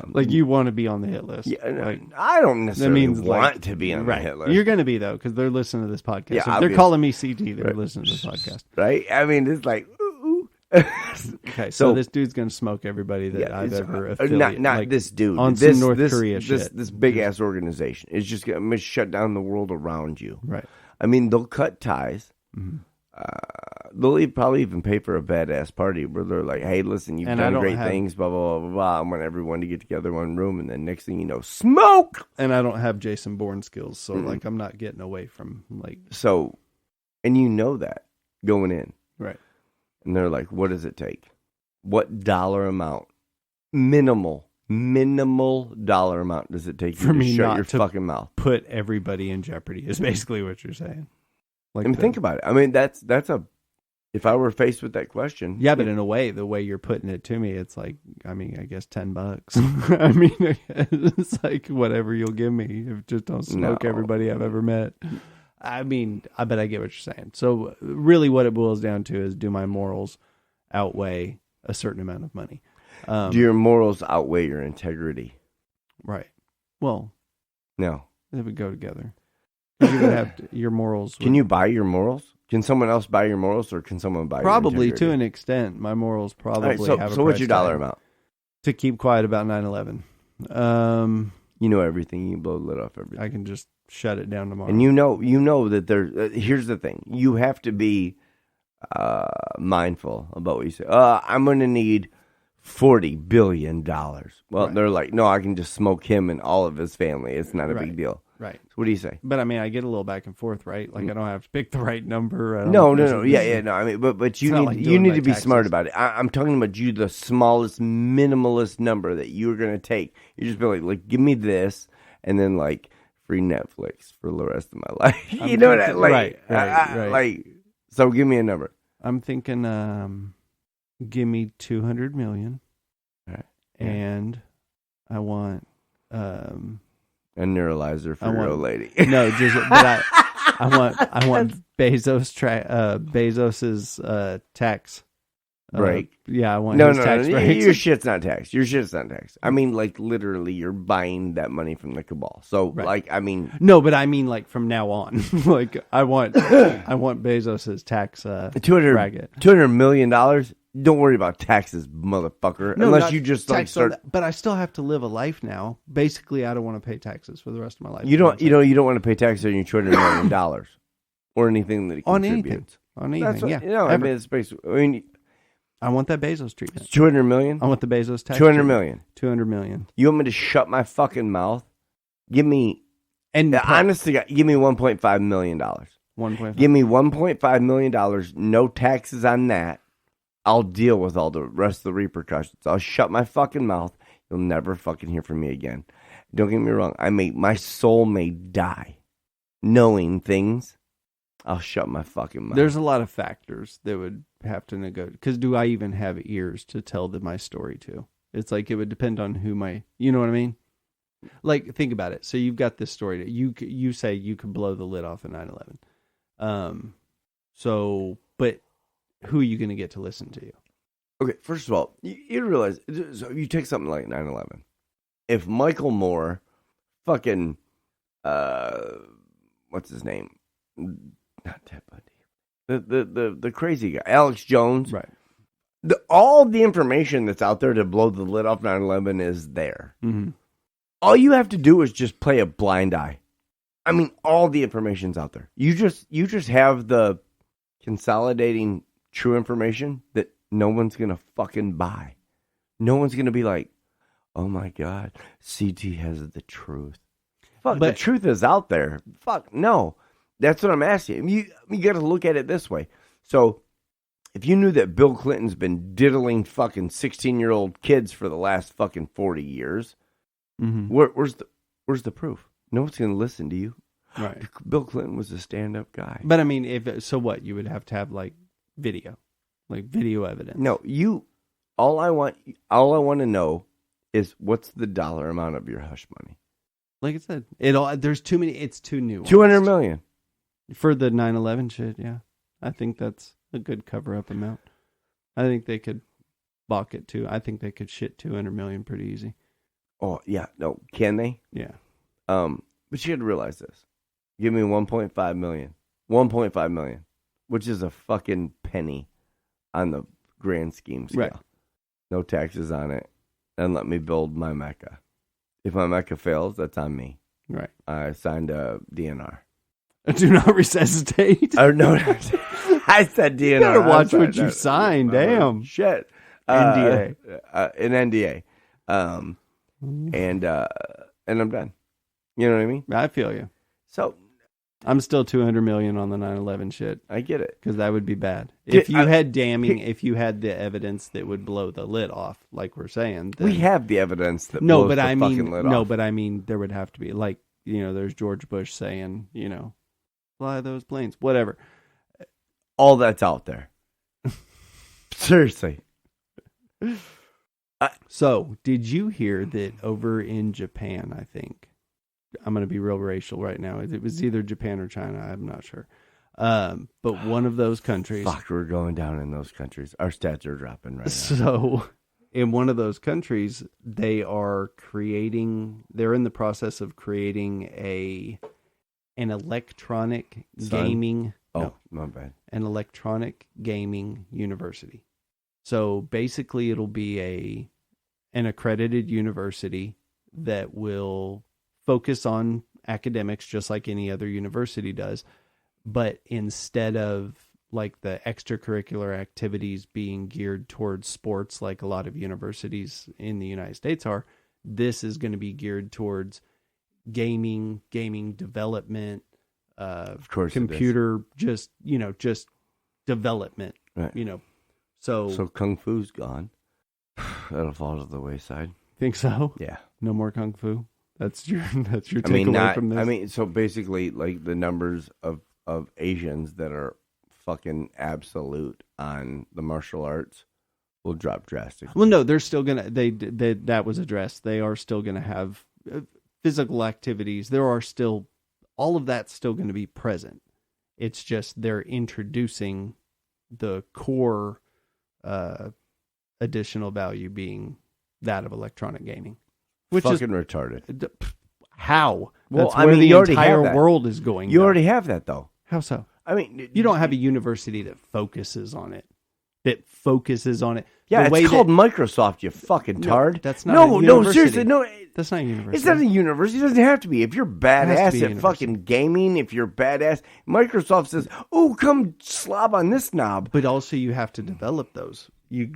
Like you want to be on the hit list. Yeah, like, I don't necessarily want to be on the hit list. You're going to be, though, because they're listening to this podcast. Yeah, if they're calling me CT, they're listening to this podcast. Right? I mean, it's like, ooh. Okay, so this dude's going to smoke everybody that I've ever affiliated. Not like, this dude. On some North Korea shit. This big-ass organization is just going to shut down the world around you. Right. I mean, they'll cut ties. Mm-hmm. they'll probably even pay for a badass party where they're like, hey, listen, you've done great things, blah, blah, blah, blah, blah. I want everyone to get together in one room, and then next thing you know, smoke! And I don't have Jason Bourne skills, so like I'm not getting away from like... So, and you know that going in. Right. And they're like, what does it take? What dollar amount? Minimal dollar amount does it take you to shut your fucking mouth? Put everybody in jeopardy is basically what you're saying. Like, and think about it. I mean, that's a. If I were faced with that question, yeah, but in a way, the way you're putting it to me, it's like, I mean, I guess $10. I mean, it's like whatever you'll give me. If just don't smoke everybody I've ever met. I mean, I bet I get what you're saying. So really, what it boils down to is, do my morals outweigh a certain amount of money? Do your morals outweigh your integrity? Right. Well, no, they would go together. You would have your morals. Can you buy your morals? Can someone else buy your morals, or can someone buy probably your integrity? to an extent? My morals probably have a price so what's your dollar tag. amount? To keep quiet about 9/11. You know everything. You can blow the lid off everything. I can just shut it down tomorrow. And you know that there. Here's the thing: you have to be mindful about what you say. I'm going to need $40 billion. Well, right. They're like, no, I can just smoke him and all of his family. It's not a big deal. Right. So what do you say? But I mean, I get a little back and forth, right? Like, I don't have to pick the right number. No. Yeah. No. I mean, but you need like you need to be taxes. smart about it. I'm talking about you, the smallest, minimalist number that you're going to take. You just be like, give me this, and then like free Netflix for the rest of my life. You know what I like? Right. Like, so give me a number. I'm thinking, give me 200 million, right. And I want a neuralizer for your old lady. No, just but I want Bezos's tax break. Yeah, I want his tax break. Your shit's not taxed. I mean, like literally, you're buying that money from the cabal. So, like, I mean, no, but I mean, like from now on, like I want Bezos's tax bracket. $200 million. Don't worry about taxes, motherfucker. No, unless you just like start. But I still have to live a life now. Basically, I don't want to pay taxes for the rest of my life. You don't want to pay taxes on your $200 million or anything that it contributes. On anything. Yeah. I mean, it's basically. I mean, I want that Bezos treatment. $200 million. I want the Bezos tax. $200 million. $200 million. You want me to shut my fucking mouth? Give me. And honestly, give me $1.5 million. 1.5. Give me $1.5 million. No taxes on that. I'll deal with all the rest of the repercussions. I'll shut my fucking mouth. You'll never fucking hear from me again. Don't get me wrong. My soul may die knowing things. I'll shut my fucking mouth. There's a lot of factors that would have to negotiate. Because do I even have ears to tell my story to? It's like it would depend on who you know what I mean? Like, think about it. So you've got this story that you say you could blow the lid off of 9/11. But who are you going to get to listen to you? Okay, first of all, you realize, so you take something like 9/11. If Michael Moore, fucking, what's his name? Not Ted Bundy. The crazy guy, Alex Jones. Right. All the information that's out there to blow the lid off 9/11 is there. Mm-hmm. All you have to do is just play a blind eye. I mean, all the information's out there. You just have the consolidating true information that no one's gonna fucking buy. No one's gonna be like, oh my god, CT has the truth. Fuck, the truth is out there. Fuck, no. That's what I'm asking. You got to look at it this way. So, if you knew that Bill Clinton's been diddling fucking 16-year-old kids for the last fucking 40 years, where's the proof? No one's gonna listen to you. Right. Bill Clinton was a stand-up guy. But I mean, so what? You would have to have like video evidence. No, all I want to know is what's the dollar amount of your hush money. Like I said, there's too many. It's too new. $200 million for the 9/11 shit. Yeah, I think that's a good cover-up amount. I think they could balk it too. I think they could shit 200 million pretty easy. Oh yeah, no, can they? Yeah. But you had to realize this. Give me 1.5 million. 1.5 million, which is a fucking penny on the grand scheme scale. Right. No taxes on it. And let me build my Mecca. If my Mecca fails, that's on me. Right. I signed a DNR. Do not resuscitate. Or no, I said DNR. You gotta I'm watch sorry, what you no, sign. no, Damn. shit. NDA. An NDA. And I'm done. You know what I mean? I feel you. So I'm still 200 million on the 9/11 shit I get it. because that would be bad. Did- If you had damning, if you had the evidence that would blow the lid off, like we're saying, then, We have the evidence that no, blows but the I fucking mean, lid no, off. but I mean, there would have to be like there's George Bush saying, fly those planes, whatever. All that's out there. Seriously. So, did you hear that over in Japan? I think I'm going to be real racial right now. It was either Japan or China. I'm not sure. But one of those countries. Fuck, we're going down in those countries. Our stats are dropping right now. So, in one of those countries, they're in the process of creating an electronic gaming. Oh, no, my bad. an electronic gaming university. So basically, it'll be an accredited university that will focus on academics just like any other university does. But instead of like the extracurricular activities being geared towards sports like a lot of universities in the United States are, this is going to be geared towards gaming development, Of course, computer, just development, Right. So Kung Fu's gone. That'll fall to the wayside. think so. Yeah. No more kung fu. That's your takeaway from this. So basically, like the numbers of Asians that are fucking absolute on the martial arts will drop drastically. Well, no, they're still gonna. That was addressed. They are still gonna have physical activities. There are still all of that's still going to be present. It's just they're introducing the core additional value being that of electronic gaming, which fucking retarded. How? Well, That's I where mean, the you already entire have that. world is going. You though. already have that though. How so? I mean, You don't have a university that focuses on it. Yeah, The way it's called that- Microsoft. You fucking No, tard. that's not No, a no, university. seriously, no. That's not a university. It's not a university. It doesn't have to be. If you're has to badass be a at fucking gaming, if you're badass, Microsoft says, "Oh, come slob on this knob." But also, you have to develop those. You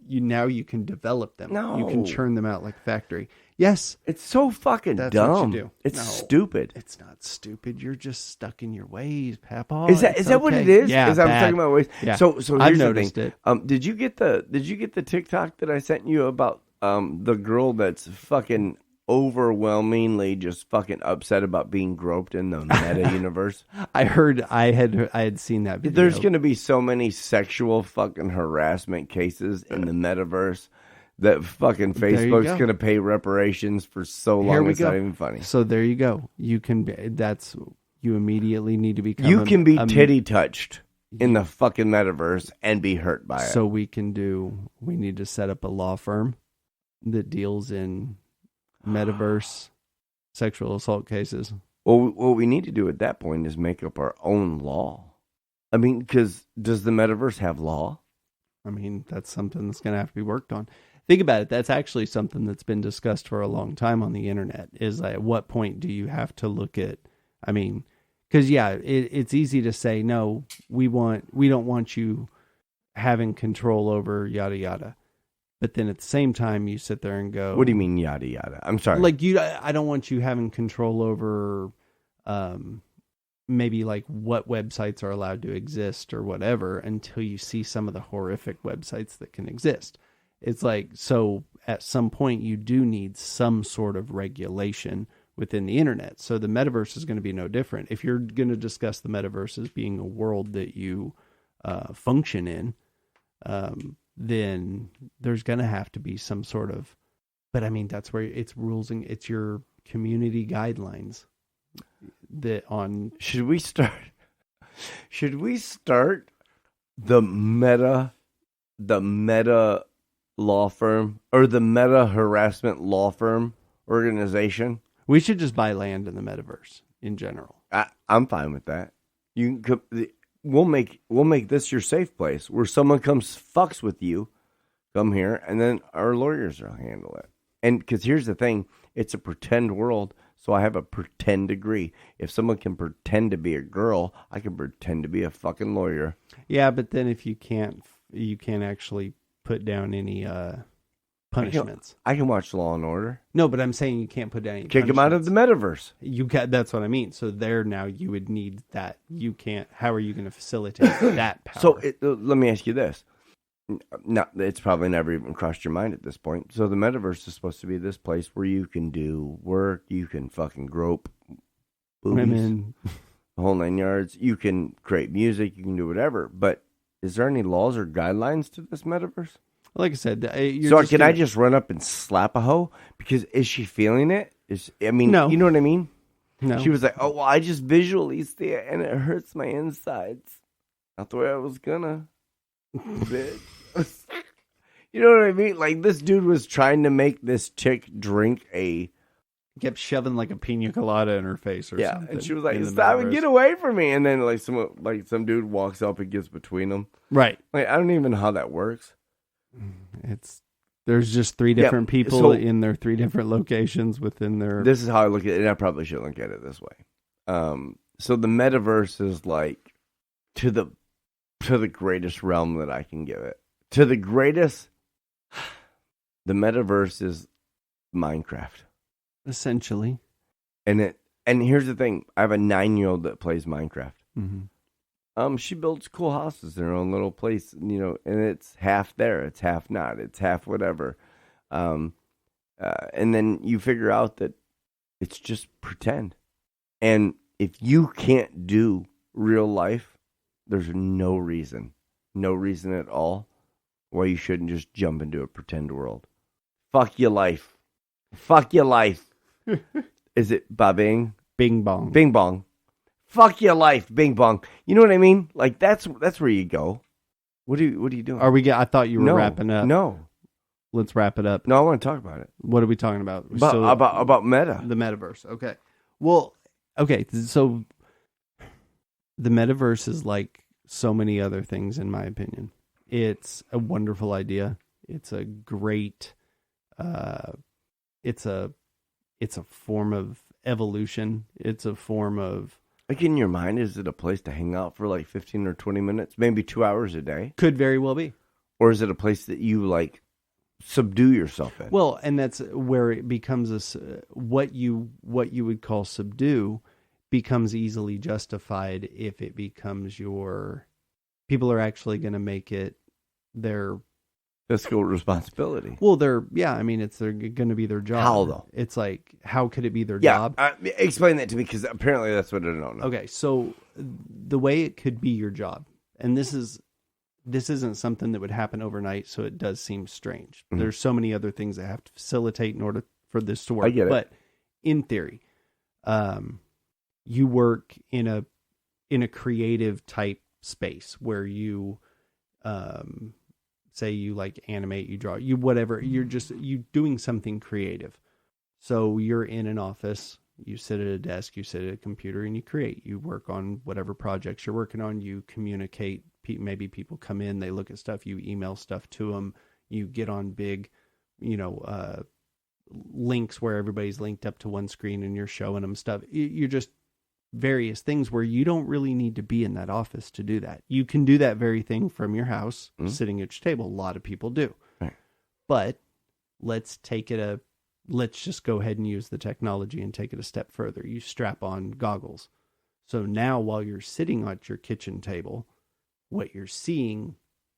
can develop them. No. You can churn them out like a factory. Yes, It's so fucking That's dumb. what you do. It's No. stupid. it's not stupid. You're just stuck in your ways, Papa. Is that what it is? Yeah, Is I'm bad. talking about ways. Yeah. So I've here's noticed the thing. it. Did you get the TikTok that I sent you about the girl that's fucking overwhelmingly just fucking upset about being groped in the meta universe? I had seen that video. There's going to be so many sexual fucking harassment cases in the metaverse that fucking There you Facebook's go. going to pay reparations for so Here long we it's go. not even funny. So there you go. You can. You immediately need to become. You can be a- titty touched in the fucking metaverse and be hurt by it. So we need to set up a law firm that deals in metaverse sexual assault cases. Well, what we need to do at that point is make up our own law. I mean, because does the metaverse have law? I mean, that's something that's going to have to be worked on. Think about it. That's actually something that's been discussed for a long time on the internet, is at what point do you have to look at, I mean, because it's easy to say, no, we don't want you having control over yada, yada. But then at the same time, you sit there and go, What do you mean, yada, yada? I'm sorry. like I don't want you having control over maybe like what websites are allowed to exist or whatever until you see some of the horrific websites that can exist. It's like, so at some point you do need some sort of regulation within the internet. So the metaverse is going to be no different. If you're going to discuss the metaverse as being a world that you function in, then there's going to have to be some sort of, but I mean, that's where it's rules and it's your community guidelines that on. Should we start the meta law firm or the meta harassment law firm organization? We should just buy land in the metaverse in general. I'm fine with that. We'll make this your safe place where someone comes fucks with you. Come here, and then our lawyers will handle it. And because here's the thing, it's a pretend world, So I have a pretend degree. If someone can pretend to be a girl, I can pretend to be a fucking lawyer. Yeah, but then if you can't actually put down any punishments. I can watch Law and Order. No, but I'm saying you can't put down any Kick them out of the metaverse. That's what I mean. So there now you would need that. You can't. How are you going to facilitate that power? So let me ask you this. No, it's probably never even crossed your mind at this point. So the metaverse is supposed to be this place where you can do work, you can fucking grope boobies, women, the whole 9 yards. You can create music, you can do whatever. But is there any laws or guidelines to this metaverse? like I said, I just run up and slap a hoe? Because is she feeling it? No. You know what I mean? No. She was like, "Oh, well, I just visually see it, and it hurts my insides." Not the way I was gonna. Bitch. You know what I mean? Like, this dude was trying to make this chick drink kept shoving like a pina colada in her face or something. and she was like, "Stop and get away from me!" And then some dude walks up and gets between them. Right. Like, I don't even know how that works. There's just three different people in their three different locations within their. This is how I look at it, and I probably shouldn't look at it this way. So the metaverse is like to the greatest realm that I can give it. To the greatest, the metaverse is Minecraft. Essentially. And here's the thing. I have a 9-year-old that plays Minecraft. Mm-hmm. She builds cool houses in her own little place, and it's half there, it's half not, it's half whatever. And then you figure out that it's just pretend. And if you can't do real life, there's no reason at all why you shouldn't just jump into a pretend world. Fuck your life. Is it ba-bing? Bing bong. Bing bong. Fuck your life, bing bong. You know what I mean? Like, that's where you go. What are you doing? I thought you were wrapping up. No. Let's wrap it up. No, I want to talk about it. What are we talking about? About Meta. The metaverse. Okay. Well, okay. So the metaverse is like so many other things, in my opinion. It's a wonderful idea. It's a great, it's a form of evolution. It's a form of, like, in your mind, is it a place to hang out for like 15 or 20 minutes, maybe 2 hours a day? could very well be. Or is it a place that you like subdue yourself in? Well, and that's where it becomes what you would call subdue becomes easily justified if it becomes people are actually going to make it their fiscal responsibility. Well, it's going to be their job. How, though? It's like, how could it be their job? Explain that to me, because apparently that's what I don't know. Okay, so the way it could be your job, and this isn't something that would happen overnight, so it does seem strange. Mm-hmm. There's so many other things that have to facilitate in order for this to work. I get it. But in theory, you work in a creative type space where you say you like animate, you draw, you whatever, you doing something creative. So you're in an office, you sit at a desk, you sit at a computer, and you create. You work on whatever projects you're working on, you communicate. Maybe people come in, they look at stuff, you email stuff to them, you get on big, links where everybody's linked up to one screen and you're showing them stuff. You're just various things where you don't really need to be in that office to do that. You can do that very thing from your house, sitting at your table. A lot of people do. Right. But let's just go ahead and use the technology and take it a step further. You strap on goggles. So now while you're sitting at your kitchen table, what you're seeing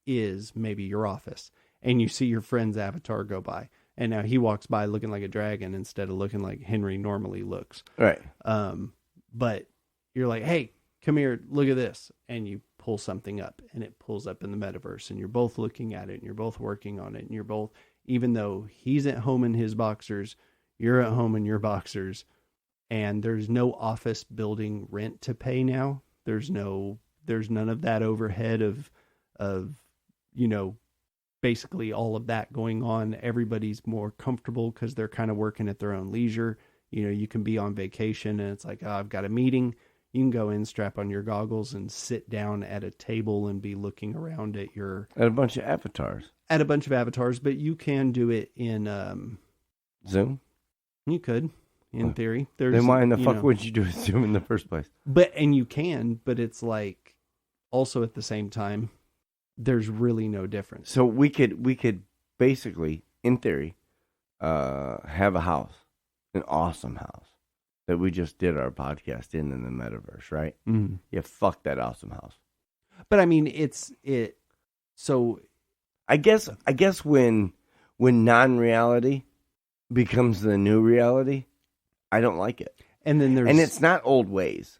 is maybe your office, and you see your friend's avatar go by. And now he walks by looking like a dragon instead of looking like Henry normally looks. Right. But you're like, hey, come here, look at this. And you pull something up, and it pulls up in the metaverse, and you're both looking at it, and you're both working on it, and you're both, even though he's at home in his boxers, you're at home in your boxers, and there's no office building rent to pay now. There's none of that overhead of basically all of that going on. Everybody's more comfortable because they're kind of working at their own leisure. You can be on vacation and it's like, oh, I've got a meeting. You can go in, strap on your goggles, and sit down at a table and be looking around at a bunch of avatars. But you can do it in Zoom. You could. in theory. There's, then why in the fuck know, would you do Zoom in the first place? and you can, but it's like also at the same time, there's really no difference. So we could basically, in theory, have a house, an awesome house that we just did our podcast in the metaverse, right? Mm. Yeah, fuck that awesome house. But I mean, so I guess when non-reality becomes the new reality, I don't like it. and then there's And it's not old ways.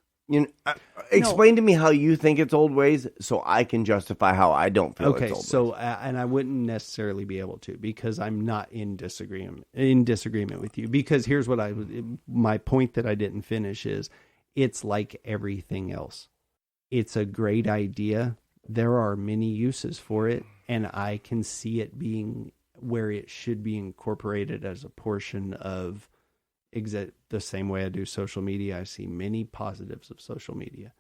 Explain to me how you think it's old ways, so I can justify how I don't feel it's old ways. And I wouldn't necessarily be able to, because I'm not in disagreement with you. Because here's what my point that I didn't finish is, it's like everything else. It's a great idea. There are many uses for it, and I can see it being where it should be incorporated as a portion of the same way I do social media. I see many positives of social media.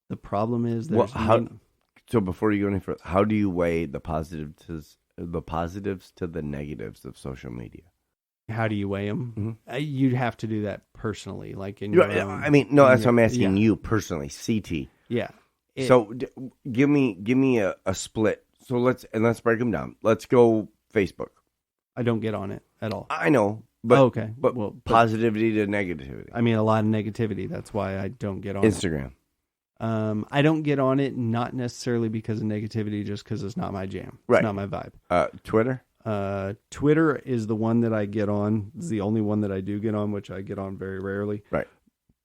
The problem is so before you go any further, how do you weigh the positives to the negatives of social media? How do you weigh them? Mm-hmm. You'd have to do that personally, like in your own. I mean, no, that's what I'm asking you personally, CT. Yeah. So give me a split. So let's break them down. Let's go Facebook. I don't get on it at all. I know, but okay. But positivity to negativity. I mean, a lot of negativity. That's why I don't get on Instagram. I don't get on it, not necessarily because of negativity, just because it's not my jam. It's not my vibe. Twitter? Twitter is the one that I get on. It's the only one that I do get on, which I get on very rarely. Right.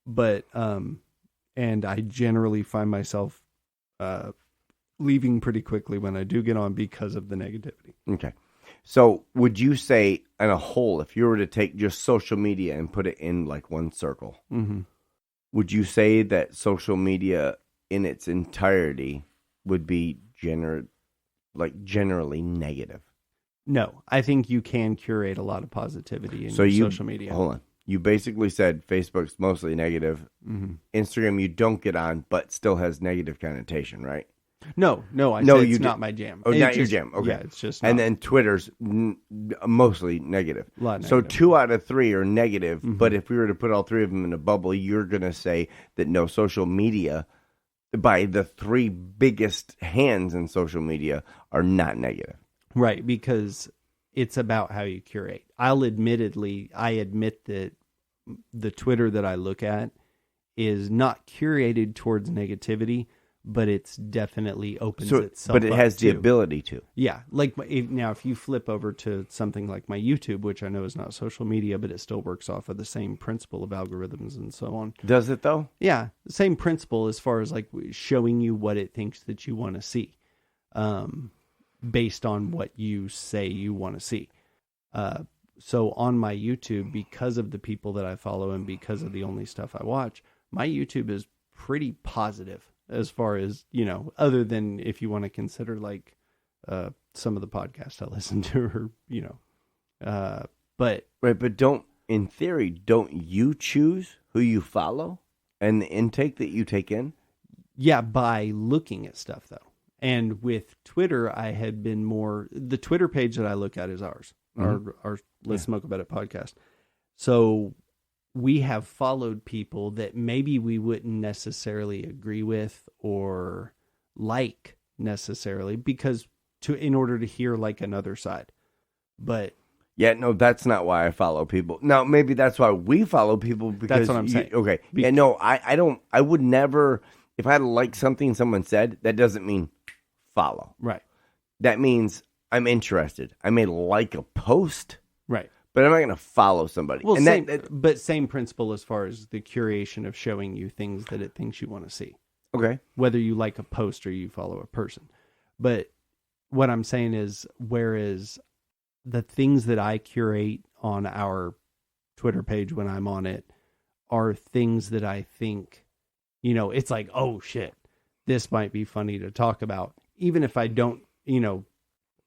But, and I generally find myself leaving pretty quickly when I do get on because of the negativity. Okay. So would you say, in a whole, if you were to take just social media and put it in like one circle, mm-hmm. would you say that social media in its entirety would be generally negative? No, I think you can curate a lot of positivity in social media. Hold on. You basically said Facebook's mostly negative. Mm-hmm. Instagram you don't get on, but still has negative connotation, right? No, I said it's not my jam. Oh, not your jam. Okay. Yeah, it's just not. And then Twitter's mostly negative. A lot so negative. 2 out of 3 are negative, Mm-hmm. but if we were to put all 3 of them in a bubble, you're going to say that no, social media, by the 3 biggest hands in social media, are not negative. Right, because it's about how you curate. I admit that the Twitter that I look at is not curated towards negativity, but it's definitely opens itself up. But it has the ability to. Yeah. Like now, if you flip over to something like my YouTube, which I know is not social media, but it still works off of the same principle of algorithms and so on. Does it though? Yeah. The same principle as far as like showing you what it thinks that you want to see, based on what you say you want to see. So on my YouTube, because of the people that I follow and because of the only stuff I watch, my YouTube is pretty positive. As far as, other than if you want to consider like some of the podcasts I listen to, or, but. Right, but don't you choose who you follow and the intake that you take in? Yeah, by looking at stuff though. And with Twitter, I had been the Twitter page that I look at is ours, mm-hmm. our Let's Smoke About It podcast. So we have followed people that maybe we wouldn't necessarily agree with or like necessarily, because in order to hear like another side. But yeah, no, that's not why I follow people. Now, maybe that's why we follow people, because that's what I'm saying. Okay. Yeah, no, I would never, if I had to like something someone said, that doesn't mean follow. Right. That means I'm interested. I may like a post. Right. But I'm not going to follow somebody. Well, and but same principle as far as the curation of showing you things that it thinks you want to see. Okay. Whether you like a post or you follow a person. But what I'm saying is, whereas the things that I curate on our Twitter page when I'm on it are things that I think, it's like, oh shit, this might be funny to talk about. Even if I don't,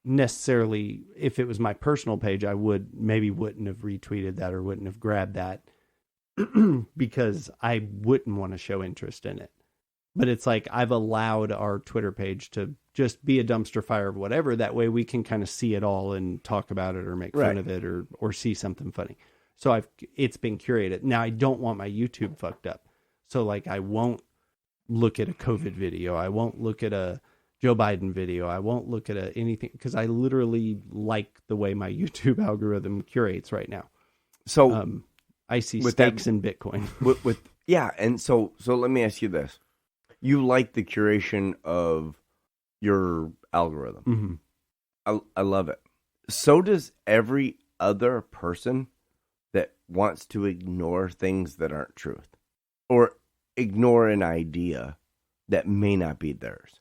necessarily, if it was my personal page, I wouldn't have retweeted that or wouldn't have grabbed that because I wouldn't want to show interest in it. But it's like I've allowed our Twitter page to just be a dumpster fire of whatever. That way we can kind of see it all and talk about it or make fun of it or see something funny. So it's been curated. Now I don't want my YouTube fucked up. So like I won't look at a COVID video. I won't look at a Joe Biden video. I won't look at anything because I literally like the way my YouTube algorithm curates right now. So I see stakes in Bitcoin. Yeah, and so let me ask you this: you like the curation of your algorithm? Mm-hmm. I love it. So does every other person that wants to ignore things that aren't truth, or ignore an idea that may not be theirs.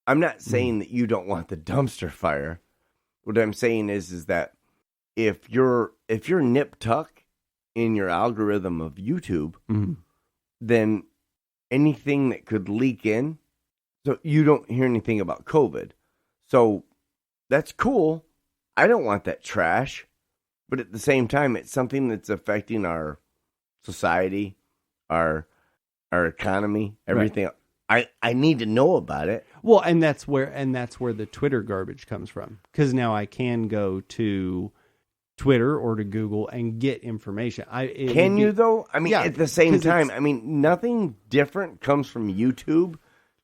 I'm not saying that you don't want the dumpster fire. What I'm saying is that if you're nip tuck in your algorithm of YouTube, then anything that could leak in, so you don't hear anything about COVID. So that's cool. I don't want that trash. But at the same time, it's something that's affecting our society, our economy, everything. Right. I need to know about it. Well, and that's where the Twitter garbage comes from. Because now I can go to Twitter or to Google and get information. Can you though? I mean, yeah, at the same time, I mean, nothing different comes from YouTube,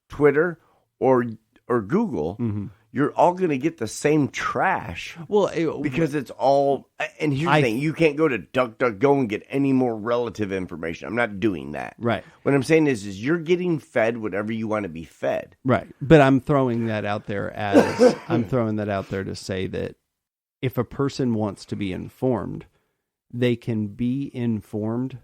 Twitter, or Google. Mm-hmm. You're all going to get the same trash. Well, because it's all. And here's the thing: you can't go to DuckDuckGo and get any more relative information. I'm not doing that. Right. What I'm saying is you're getting fed whatever you want to be fed. Right. But I'm throwing that out there to say that if a person wants to be informed, they can be informed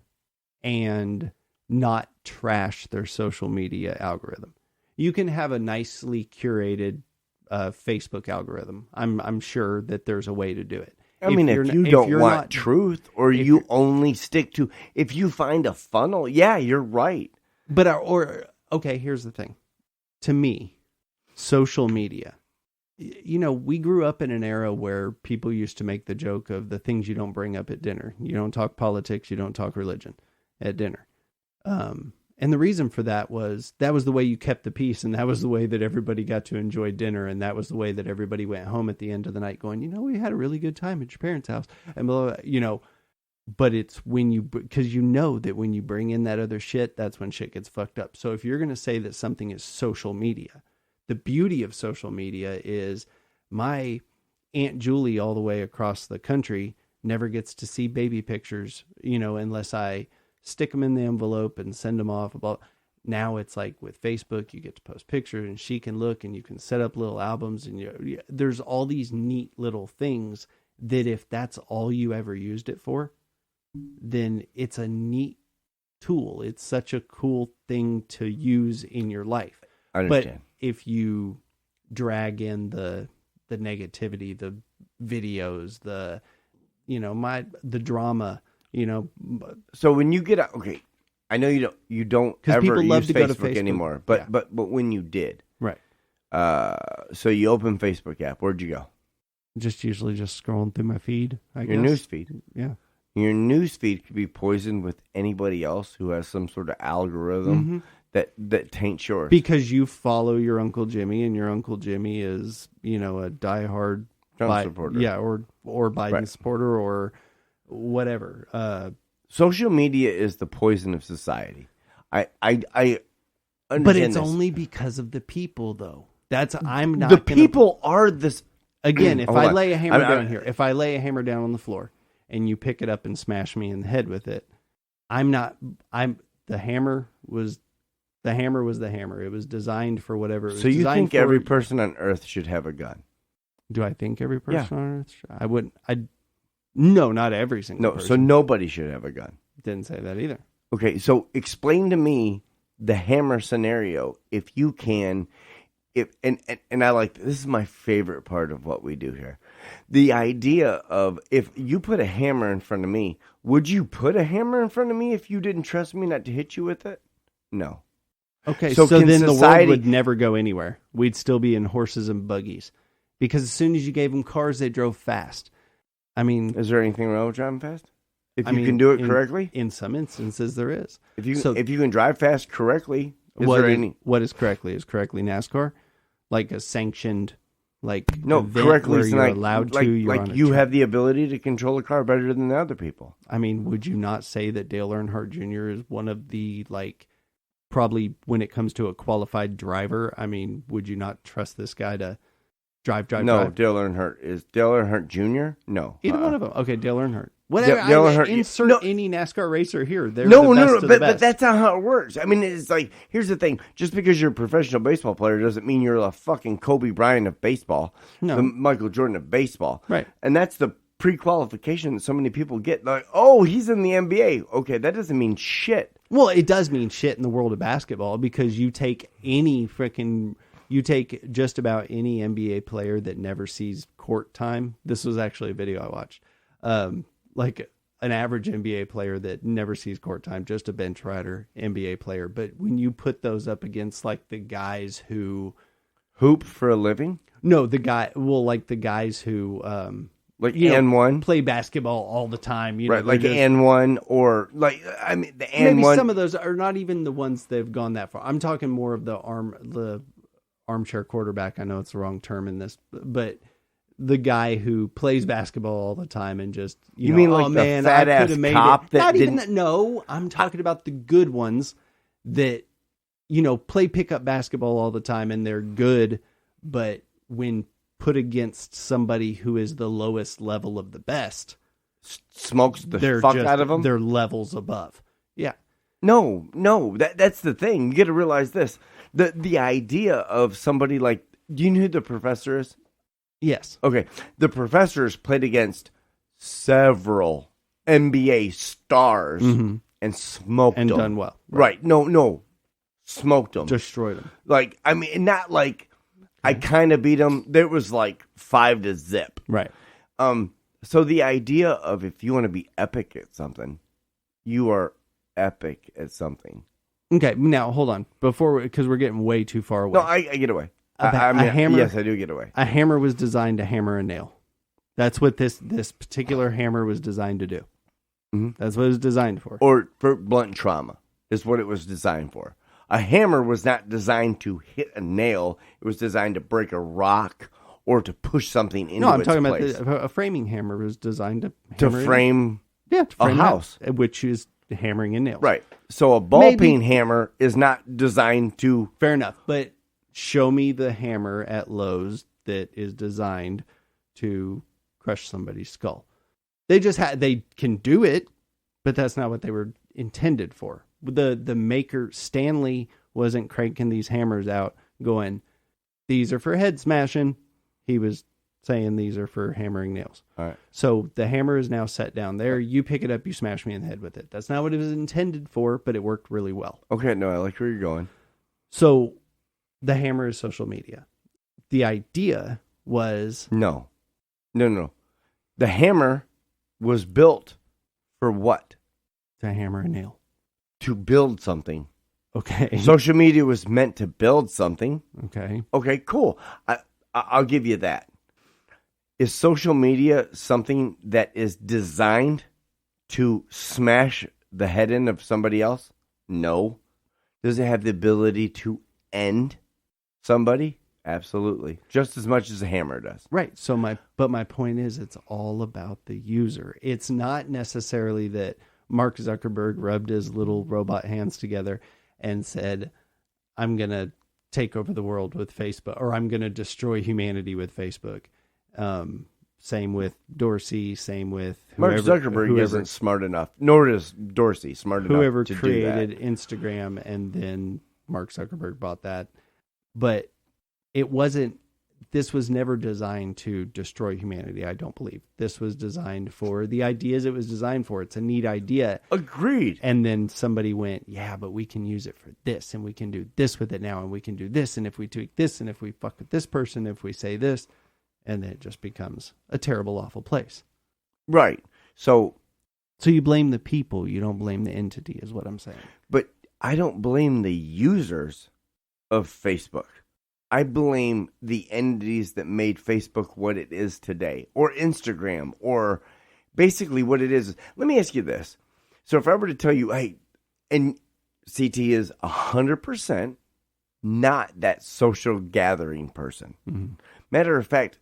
and not trash their social media algorithm. You can have a nicely curated Facebook algorithm. I'm sure that there's a way to do it. I mean, if you don't want truth, or you only stick to, if you find a funnel, yeah, you're right. But okay, here's the thing. To me, social media, we grew up in an era where people used to make the joke of the things you don't bring up at dinner. You don't talk politics, you don't talk religion at dinner. And the reason for that was the way you kept the peace, and that was the way that everybody got to enjoy dinner, and that was the way that everybody went home at the end of the night going, we had a really good time at your parents' house, and blah, blah, blah, but it's because that when you bring in that other shit, that's when shit gets fucked up. So if you're going to say that something is social media, the beauty of social media is my Aunt Julie all the way across the country never gets to see baby pictures, unless I stick them in the envelope and send them off. Now it's like with Facebook, you get to post pictures and she can look and you can set up little albums, and there's all these neat little things that if that's all you ever used it for, then it's a neat tool. It's such a cool thing to use in your life. I understand. But if you drag in the negativity, the videos, the drama, so when you get out, okay, I know you don't ever people love use to go to Facebook Facebook anymore, but when you did, right? So you open Facebook app. Where'd you go? Usually scrolling through my feed. Your news feed. Yeah. Your news feed could be poisoned with anybody else who has some sort of algorithm that taints yours. Because you follow your Uncle Jimmy, and your Uncle Jimmy is, a diehard Trump supporter. Yeah, or Biden supporter or whatever. Social media is the poison of society. I understand. But it's only because of the people, though. I'm not. The people are this. Again, if I lay a hammer down here, if I lay a hammer down on the floor and you pick it up and smash me in the head with it, the hammer was the hammer. It was designed for whatever it was. So you think every person on earth should have a gun? Do I think every person on earth should? I wouldn't. No, not every single person. So nobody should have a gun. Didn't say that either. Okay, so explain to me the hammer scenario, if you can. And I like, this is my favorite part of what we do here. The idea of, if you put a hammer in front of me, would you put a hammer in front of me if you didn't trust me not to hit you with it? No. Okay, so then the world would never go anywhere. We'd still be in horses and buggies. Because as soon as you gave them cars, they drove fast. I mean... Is there anything wrong with driving fast? If you can do it correctly? In some instances, there is. If you can drive fast correctly, what is correctly? Is correctly NASCAR? Like a sanctioned No, event correctly. where It's you're like, allowed like, to. You're like on a you track. have the ability to control a car better than the other people. I mean, would you not say that Dale Earnhardt Jr. is one of the, probably when it comes to a qualified driver, I mean, would you not trust this guy to drive? No, Dale Earnhardt is Dale Earnhardt Jr.? No. Either one of them. Okay, Dale Earnhardt. Whatever. Dale I Earnhardt- insert no. any NASCAR racer here. They're No, the best of the but best. that's not how it works. I mean, it's like, here's the thing. Just because you're a professional baseball player doesn't mean you're a fucking Kobe Bryant of baseball. No. The Michael Jordan of baseball. Right. And that's the pre-qualification that so many people get. Like, oh, he's in the NBA. Okay, that doesn't mean shit. Well, it does mean shit in the world of basketball because you take just about any NBA player that never sees court time. This was actually a video I watched. Like an average NBA player that never sees court time, just a bench rider NBA player. But when you put those up against like the guys who Hoop for a living? the guys who Like you know, N1? play basketball all the time, Right, like they're just- N1 or like, I mean, the N1. maybe some of those are not even the ones that have gone that far. I'm talking more of the armchair quarterback. I know it's the wrong term in this, but the guy who plays basketball all the time and just You mean like oh the man, fat I ass could have made cop it. that Not even didn't- that. No, I'm talking about the good ones that play pickup basketball all the time and they're good, but when put against somebody who is the lowest level of the best, Smokes the they're fuck just, out of them? They're levels above. Yeah. No, that's the thing. You got to realize this. The idea of somebody like, do you know who the professor is? Yes. Okay. The professor's played against several NBA stars and smoked And them. done well. Right. No. Smoked them. Destroyed them. Like, I mean, not like I kind of beat them. There was like 5-0. Right. So the idea of if you want to be epic at something, you are epic at something. Okay, now hold on. Because we're getting way too far away. No, I get away. A I hammer? Yes, I do get away. A hammer was designed to hammer a nail. That's what this particular hammer was designed to do. Mhm. That's what it was designed for. Or for blunt trauma is what it was designed for. A hammer was not designed to hit a nail. It was designed to break a rock or to push something into No, I'm its talking place. about a framing hammer was designed to to hammer frame. to frame a house. which is hammering in nails. Right. So a ball Maybe- peen hammer is not designed to. Fair enough, but show me the hammer at Lowe's that is designed to crush somebody's skull. They can do it, but that's not what they were intended for. The maker Stanley wasn't cranking these hammers out going, these are for head smashing. He was saying these are for hammering nails. All right. So the hammer is now set down there. You pick it up, you smash me in the head with it. That's not what it was intended for, but it worked really well. Okay, no, I like where you're going. So the hammer is social media. The idea was No. The hammer was built for what? to hammer a nail. To build something. Okay. Social media was meant to build something. Okay. Okay, cool. I'll give you that. Is social media something that is designed to smash the head in of somebody else? No. Does it have the ability to end somebody? Absolutely. Just as much as a hammer does. Right. So my point is it's all about the user. It's not necessarily that Mark Zuckerberg rubbed his little robot hands together and said, I'm going to take over the world with Facebook, or I'm going to destroy humanity with Facebook. Same with Dorsey, same with Mark Zuckerberg isn't smart enough, nor is Dorsey smart enough whoever to created do that. Instagram, and then Mark Zuckerberg bought that. But this was never designed to destroy humanity, I don't believe. This was designed for the ideas it was designed for. It's a neat idea. Agreed. And then somebody went, yeah, but we can use it for this, and we can do this with it now, and we can do this, and if we tweak this, and if we fuck with this person, if we say this, and then it just becomes a terrible, awful place. Right. So you blame the people, you don't blame the entity, is what I'm saying. But I don't blame the users of Facebook. I blame the entities that made Facebook what it is today, or Instagram, or basically what it is. Let me ask you this. So if I were to tell you, hey, and CT is 100% not that social gathering person. Mm-hmm. Matter of fact,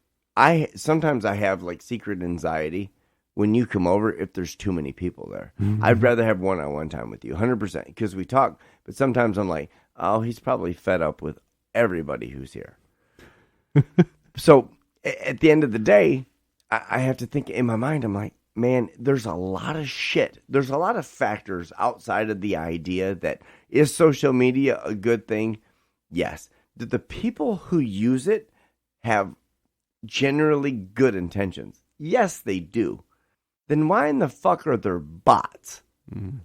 sometimes I have like secret anxiety when you come over if there's too many people there. Mm-hmm. I'd rather have one-on-one time with you, 100%, because we talk. But sometimes I'm like, oh, he's probably fed up with everybody who's here. So at the end of the day, I have to think in my mind, I'm like, man, there's a lot of shit. There's a lot of factors outside of the idea that is social media a good thing? Yes. Do the people who use it have generally good intentions? Yes, they do. Then why in the fuck are there bots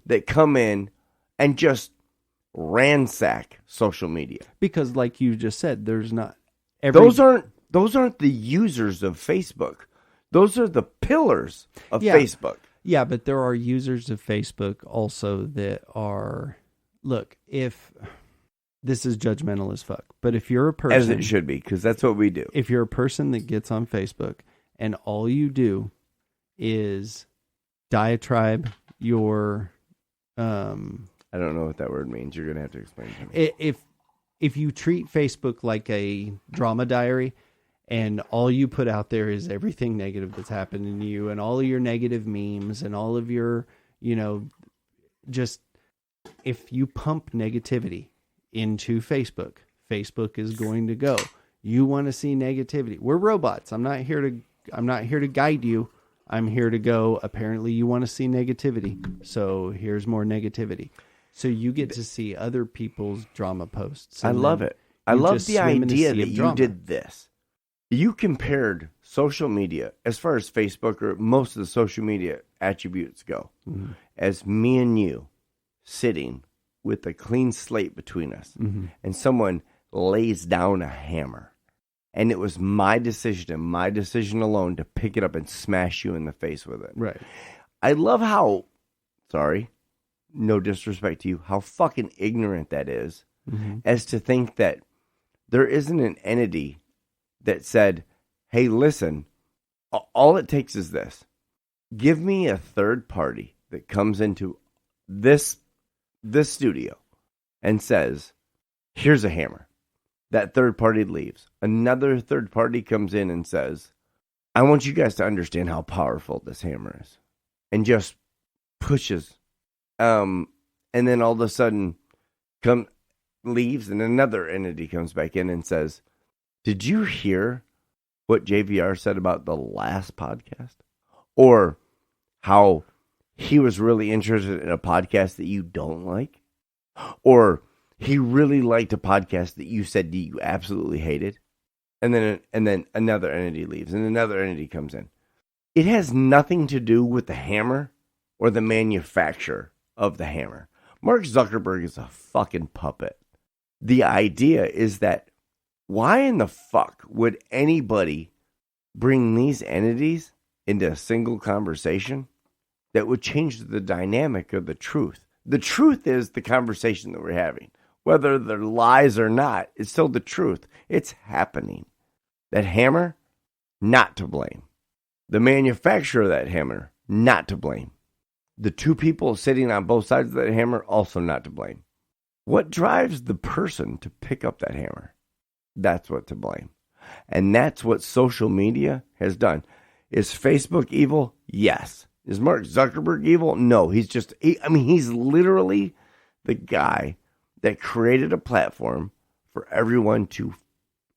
that come in and just ransack social media? Because like you just said, there's not Those aren't the users of Facebook. Those are the pillars of Facebook. Yeah, but there are users of Facebook also that are, look, if this is judgmental as fuck, but if you're a person, as it should be, because that's what we do. If you're a person that gets on Facebook and all you do is diatribe your, I don't know what that word means. You're gonna have to explain to me. If you treat Facebook like a drama diary, and all you put out there is everything negative that's happening to you and all of your negative memes and all of your, just if you pump negativity into Facebook, Facebook is going to go. You want to see negativity. We're robots. I'm not here to guide you. I'm here to go. Apparently you want to see negativity. So here's more negativity. So you get to see other people's drama posts. I love it. I love the idea that you did this. You compared social media, as far as Facebook or most of the social media attributes go, as me and you sitting with a clean slate between us, and someone lays down a hammer, and it was my decision and my decision alone to pick it up and smash you in the face with it. Right. I love how, sorry, no disrespect to you, how fucking ignorant that is, as to think that there isn't an entity that said, hey, listen, all it takes is this. Give me a third party that comes into this studio and says, here's a hammer. That third party leaves. Another third party comes in and says, I want you guys to understand how powerful this hammer is. And just pushes. And then all of a sudden leaves and another entity comes back in and says, did you hear what JVR said about the last podcast? Or how he was really interested in a podcast that you don't like? Or he really liked a podcast that you said you absolutely hated? And then another entity leaves and another entity comes in. It has nothing to do with the hammer or the manufacturer of the hammer. Mark Zuckerberg is a fucking puppet. The idea is that why in the fuck would anybody bring these entities into a single conversation that would change the dynamic of the truth? The truth is the conversation that we're having. Whether they're lies or not, it's still the truth. It's happening. That hammer, not to blame. The manufacturer of that hammer, not to blame. The two people sitting on both sides of that hammer, also not to blame. What drives the person to pick up that hammer? That's what to blame. And that's what social media has done. Is Facebook evil? Yes. Is Mark Zuckerberg evil? No. He's literally the guy that created a platform for everyone to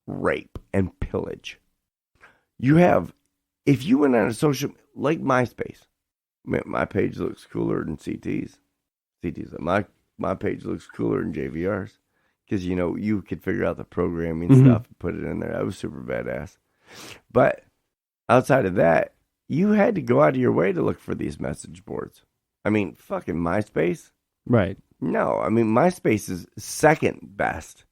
rape and pillage. If you went on a social, like MySpace, my page looks cooler than CT's. My page looks cooler than JVR's. Because, you could figure out the programming stuff and put it in there. That was super badass. But outside of that, you had to go out of your way to look for these message boards. I mean, fucking MySpace? Right. No, I mean, MySpace is second best.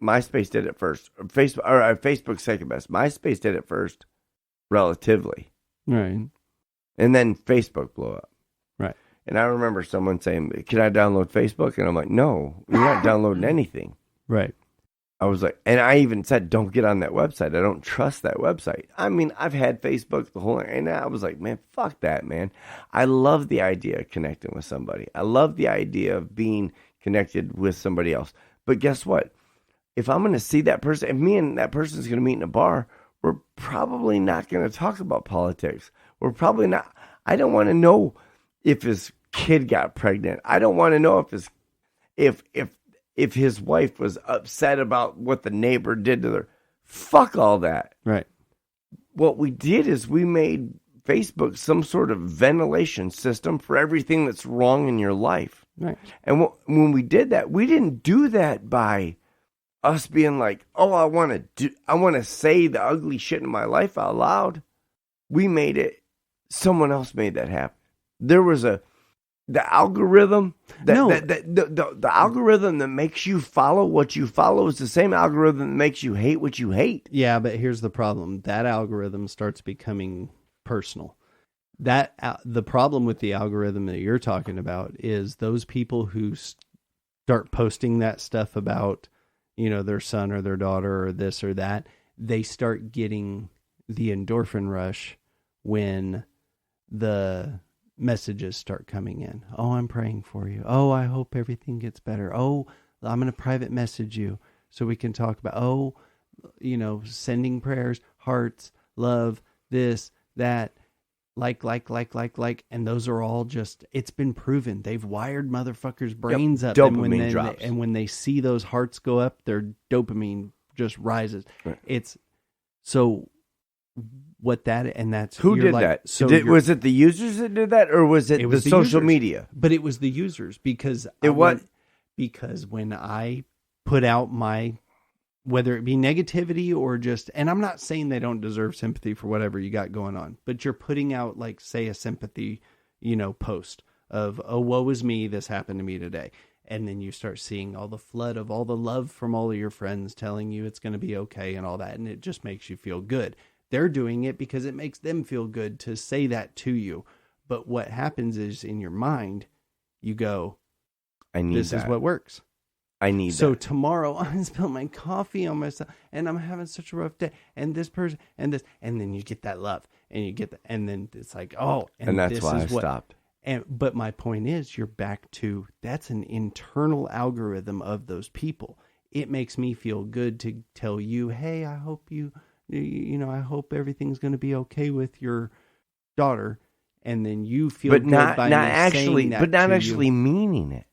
MySpace did it first. Facebook's second best. MySpace did it first, relatively. Right. And then Facebook blew up. Right. And I remember someone saying, can I download Facebook? And I'm like, no, you're not downloading anything. Right. I was like, and I even said, don't get on that website. I don't trust that website. I mean, I've had Facebook the whole, and I was like, man, fuck that, man. I love the idea of connecting with somebody. I love the idea of being connected with somebody else. But guess what? if I'm going to see that person, if me and that person is going to meet in a bar, we're probably not going to talk about politics. We're probably not. I don't want to know if his kid got pregnant. I don't want to know if his wife was upset about what the neighbor did to her. Fuck all that. Right. What we did is we made Facebook some sort of ventilation system for everything that's wrong in your life. Right. And when we did that, we didn't do that by us being like, oh, I want to say the ugly shit in my life out loud. We made it. Someone else made that happen. There was the algorithm. The algorithm that makes you follow what you follow is the same algorithm that makes you hate what you hate. Yeah, but here's the problem. That algorithm starts becoming personal. The problem with the algorithm that you're talking about is those people who start posting that stuff about, their son or their daughter or this or that, they start getting the endorphin rush when the messages start coming in. Oh, I'm praying for you. Oh, I hope everything gets better. Oh, I'm going to private message you so we can talk about, sending prayers, hearts, love, this, that, like, and those are all just, it's been proven. They've wired motherfuckers' brains up. Dopamine drops. And when they see those hearts go up, their dopamine just rises. Right. It's so what that, and that's who did that. So was it the users that did that, or was it the social users. Media? But it was the users because when I put out my, whether it be negativity or just, and I'm not saying they don't deserve sympathy for whatever you got going on, but you're putting out, like, say, a sympathy, post of, oh, woe is me, this happened to me today. And then you start seeing all the flood of all the love from all of your friends telling you it's going to be okay and all that. And it just makes you feel good. They're doing it because it makes them feel good to say that to you. But what happens is in your mind, you go, this is what works. I need so that. Tomorrow I spilled my coffee on myself and I'm having such a rough day and this person and this, and then you get that love and you get that, and then it's like, oh, and that's why I stopped. But my point is, you're back to, that's an internal algorithm of those people. It makes me feel good to tell you, hey, I hope I hope everything's going to be okay with your daughter. And then you feel but good not, by not me actually, saying that but not to actually you. meaning it.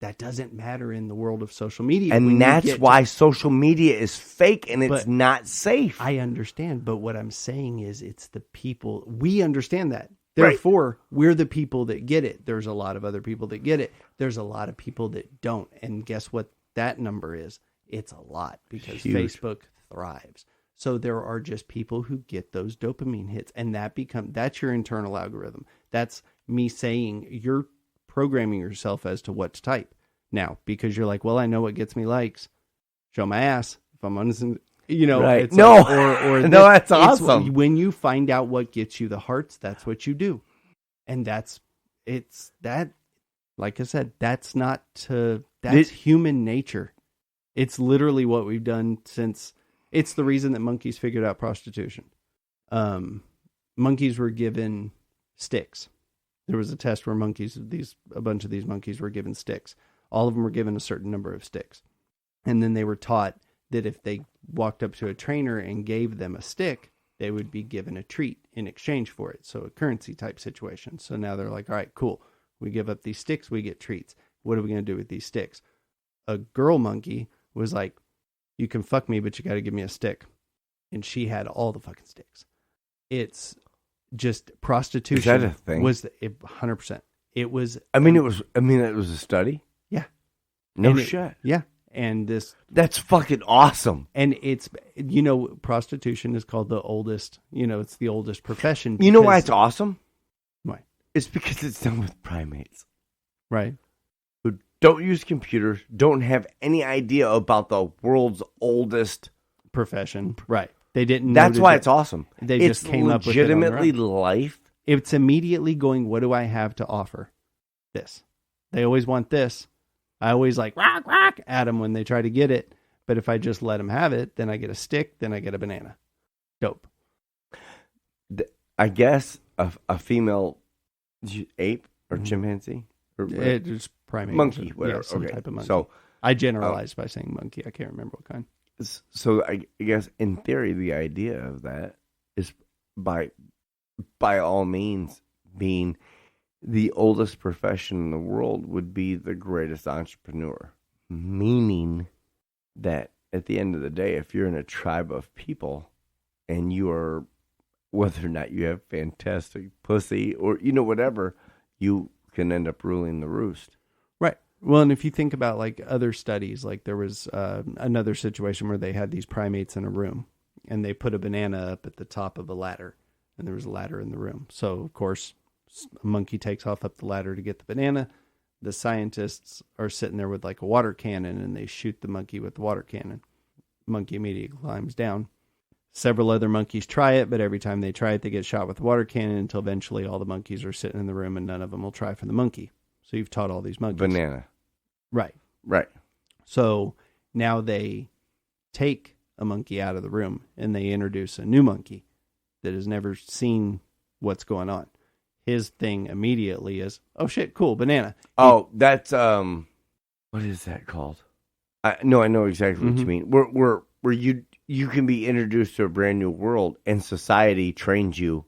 That doesn't matter in the world of social media. And that's why social media is fake and it's not safe. I understand. But what I'm saying is, it's the people. We understand that. Therefore, we're the people that get it. There's a lot of other people that get it. There's a lot of people that don't. And guess what that number is? It's a lot, because Huge. Facebook thrives. So there are just people who get those dopamine hits, and that's your internal algorithm. That's me saying you're programming yourself as to what to type now, because you're like, well, I know what gets me likes. Show my ass. If I'm right. It's no, like, or no, that's awesome. When you find out what gets you the hearts, that's what you do. And like I said, that's human nature. It's literally what we've done since. It's the reason that monkeys figured out prostitution. Monkeys were given sticks. There was a test where a bunch of these monkeys were given sticks. All of them were given a certain number of sticks. And then they were taught that if they walked up to a trainer and gave them a stick, they would be given a treat in exchange for it. So a currency type situation. So now they're like, all right, cool. We give up these sticks, we get treats. What are we going to do with these sticks? A girl monkey was like, you can fuck me, but you got to give me a stick. And she had all the fucking sticks. It's just prostitution. Is that a thing? Was 100%. It was. It was a study. Yeah. No shit. Yeah. And that's fucking awesome. And it's, prostitution is called the oldest, it's the oldest profession. You know why it's awesome? Why? It's because it's done with primates. Right. Who don't use computers, don't have any idea about the world's oldest profession. Right. They didn't. That's why it's awesome. They just came up with it on their own. Legitimately life. It's immediately going, what do I have to offer? This. They always want this. I always like rock at them when they try to get it. But if I just let them have it, then I get a stick, then I get a banana. Dope. I guess a female ape or chimpanzee or it's primate. monkey, whatever. Yeah, some type of monkey. So I generalized by saying monkey. I can't remember what kind. So I guess in theory, the idea of that is by all means being the oldest profession in the world would be the greatest entrepreneur. Meaning that at the end of the day, if you're in a tribe of people and you are, whether or not you have fantastic pussy or, whatever, you can end up ruling the roost. Right. Well, and if you think about like other studies, like there was another situation where they had these primates in a room and they put a banana up at the top of a ladder and there was a ladder in the room. So, of course, a monkey takes off up the ladder to get the banana. The scientists are sitting there with like a water cannon and they shoot the monkey with the water cannon. Monkey immediately climbs down. Several other monkeys try it, but every time they try it, they get shot with the water cannon until eventually all the monkeys are sitting in the room and none of them will try for the monkey. So you've taught all these monkeys. Banana. Right. Right. So now they take a monkey out of the room and they introduce a new monkey that has never seen what's going on. His thing immediately is, oh shit, cool, banana. That's what is that called? I know exactly what you mean. Where you can be introduced to a brand new world and society trains you.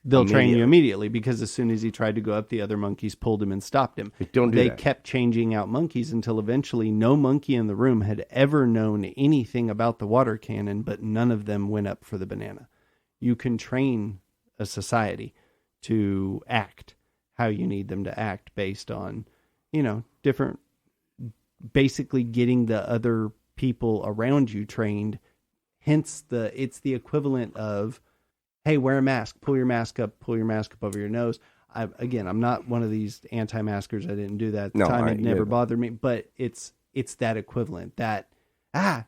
They'll train you immediately because as soon as he tried to go up, the other monkeys pulled him and stopped him. They kept changing out monkeys until eventually no monkey in the room had ever known anything about the water cannon, but none of them went up for the banana. You can train a society to act how you need them to act based on, different, basically getting the other people around you trained. Hence it's the equivalent of, hey, wear a mask, pull your mask up over your nose. I'm not one of these anti-maskers. I didn't do that at the time. It never bothered me, but it's that equivalent that,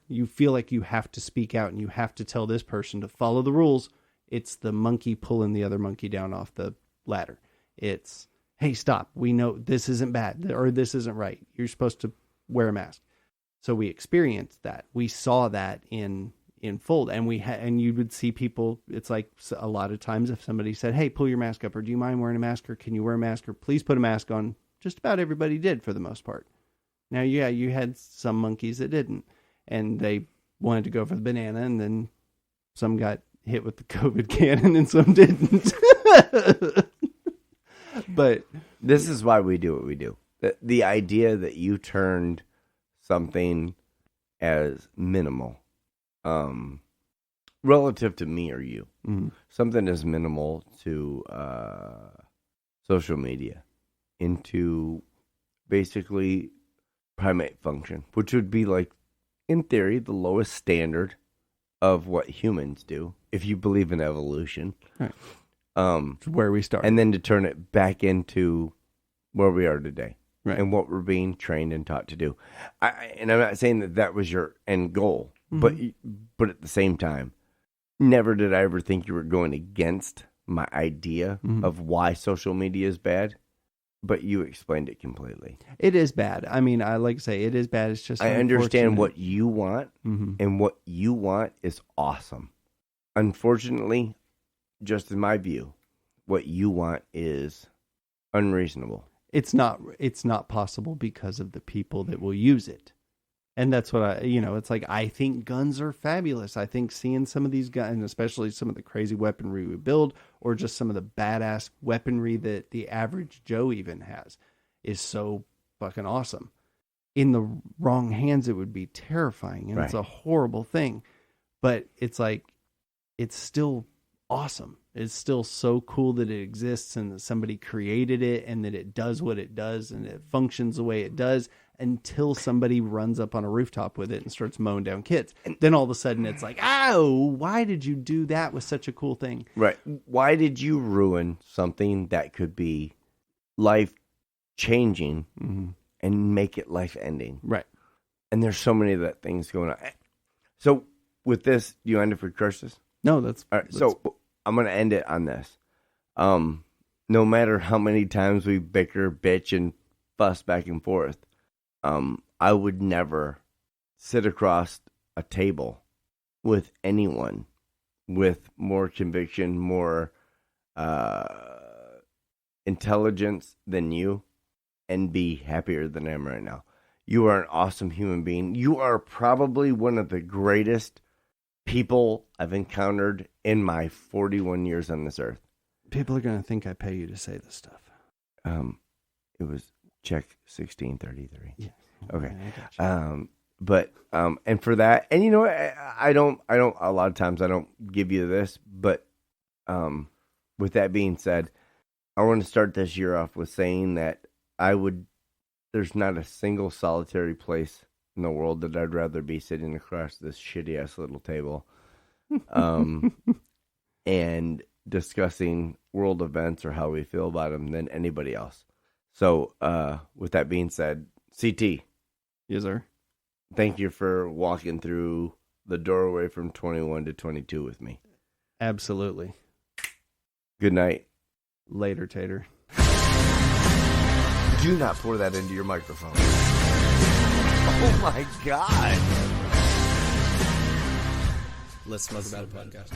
you feel like you have to speak out and you have to tell this person to follow the rules. It's the monkey pulling the other monkey down off the ladder. It's, hey, stop. We know this isn't bad or this isn't right. You're supposed to wear a mask. So we experienced that. We saw that in full, and and you would see people. It's like a lot of times if somebody said, hey, pull your mask up, or do you mind wearing a mask, or can you wear a mask, or please put a mask on, just about everybody did for the most part. Now, you had some monkeys that didn't, and they wanted to go for the banana, and then some got hit with the COVID cannon and some didn't. But this is why we do what we do. The idea that you turned something as minimal, relative to me or you, something as minimal to social media into basically primate function, which would be like, in theory, the lowest standard of what humans do, if you believe in evolution. Right. Where we start. And then to turn it back into where we are today. Right. And what we're being trained and taught to do. And I'm not saying that was your end goal, but at the same time, never did I ever think you were going against my idea of why social media is bad. But you explained it completely. It is bad. I mean, I like to say it is bad. It's just I understand what you want, and what you want is awesome. Unfortunately, just in my view, what you want is unreasonable. It's not possible because of the people that will use it. And that's what it's like, I think guns are fabulous. I think seeing some of these guns, and especially some of the crazy weaponry we build, or just some of the badass weaponry that the average Joe even has, is so fucking awesome. In the wrong hands, it would be terrifying, and It's a horrible thing. But it's like, it's still awesome. It's still so cool that it exists and that somebody created it and that it does what it does and it functions the way it does, until somebody runs up on a rooftop with it and starts mowing down kids. And then all of a sudden it's like, oh, why did you do that with such a cool thing? Right. Why did you ruin something that could be life-changing and make it life-ending? Right. And there's so many of that things going on. So with this, do you end it for curses? No, that's... All right, so I'm going to end it on this. No matter how many times we bicker, bitch, and fuss back and forth, I would never sit across a table with anyone with more conviction, more intelligence than you, and be happier than I am right now. You are an awesome human being. You are probably one of the greatest people I've encountered in my 41 years on this earth. People are going to think I pay you to say this stuff. It was check 1633. Yeah. Okay. I got you. But and for that, and you know, I don't a lot of times I don't give you this, but with that being said, I want to start this year off with saying that there's not a single solitary place in the world that I'd rather be sitting across this shitty ass little table and discussing world events or how we feel about them than anybody else. So with that being said, CT, Yes, sir. thank you for walking through the doorway from 21 to 22 with me. Absolutely. Good night. Later, Tater. Do not pour that into your microphone. Oh my God. Let's Smoke About It podcast.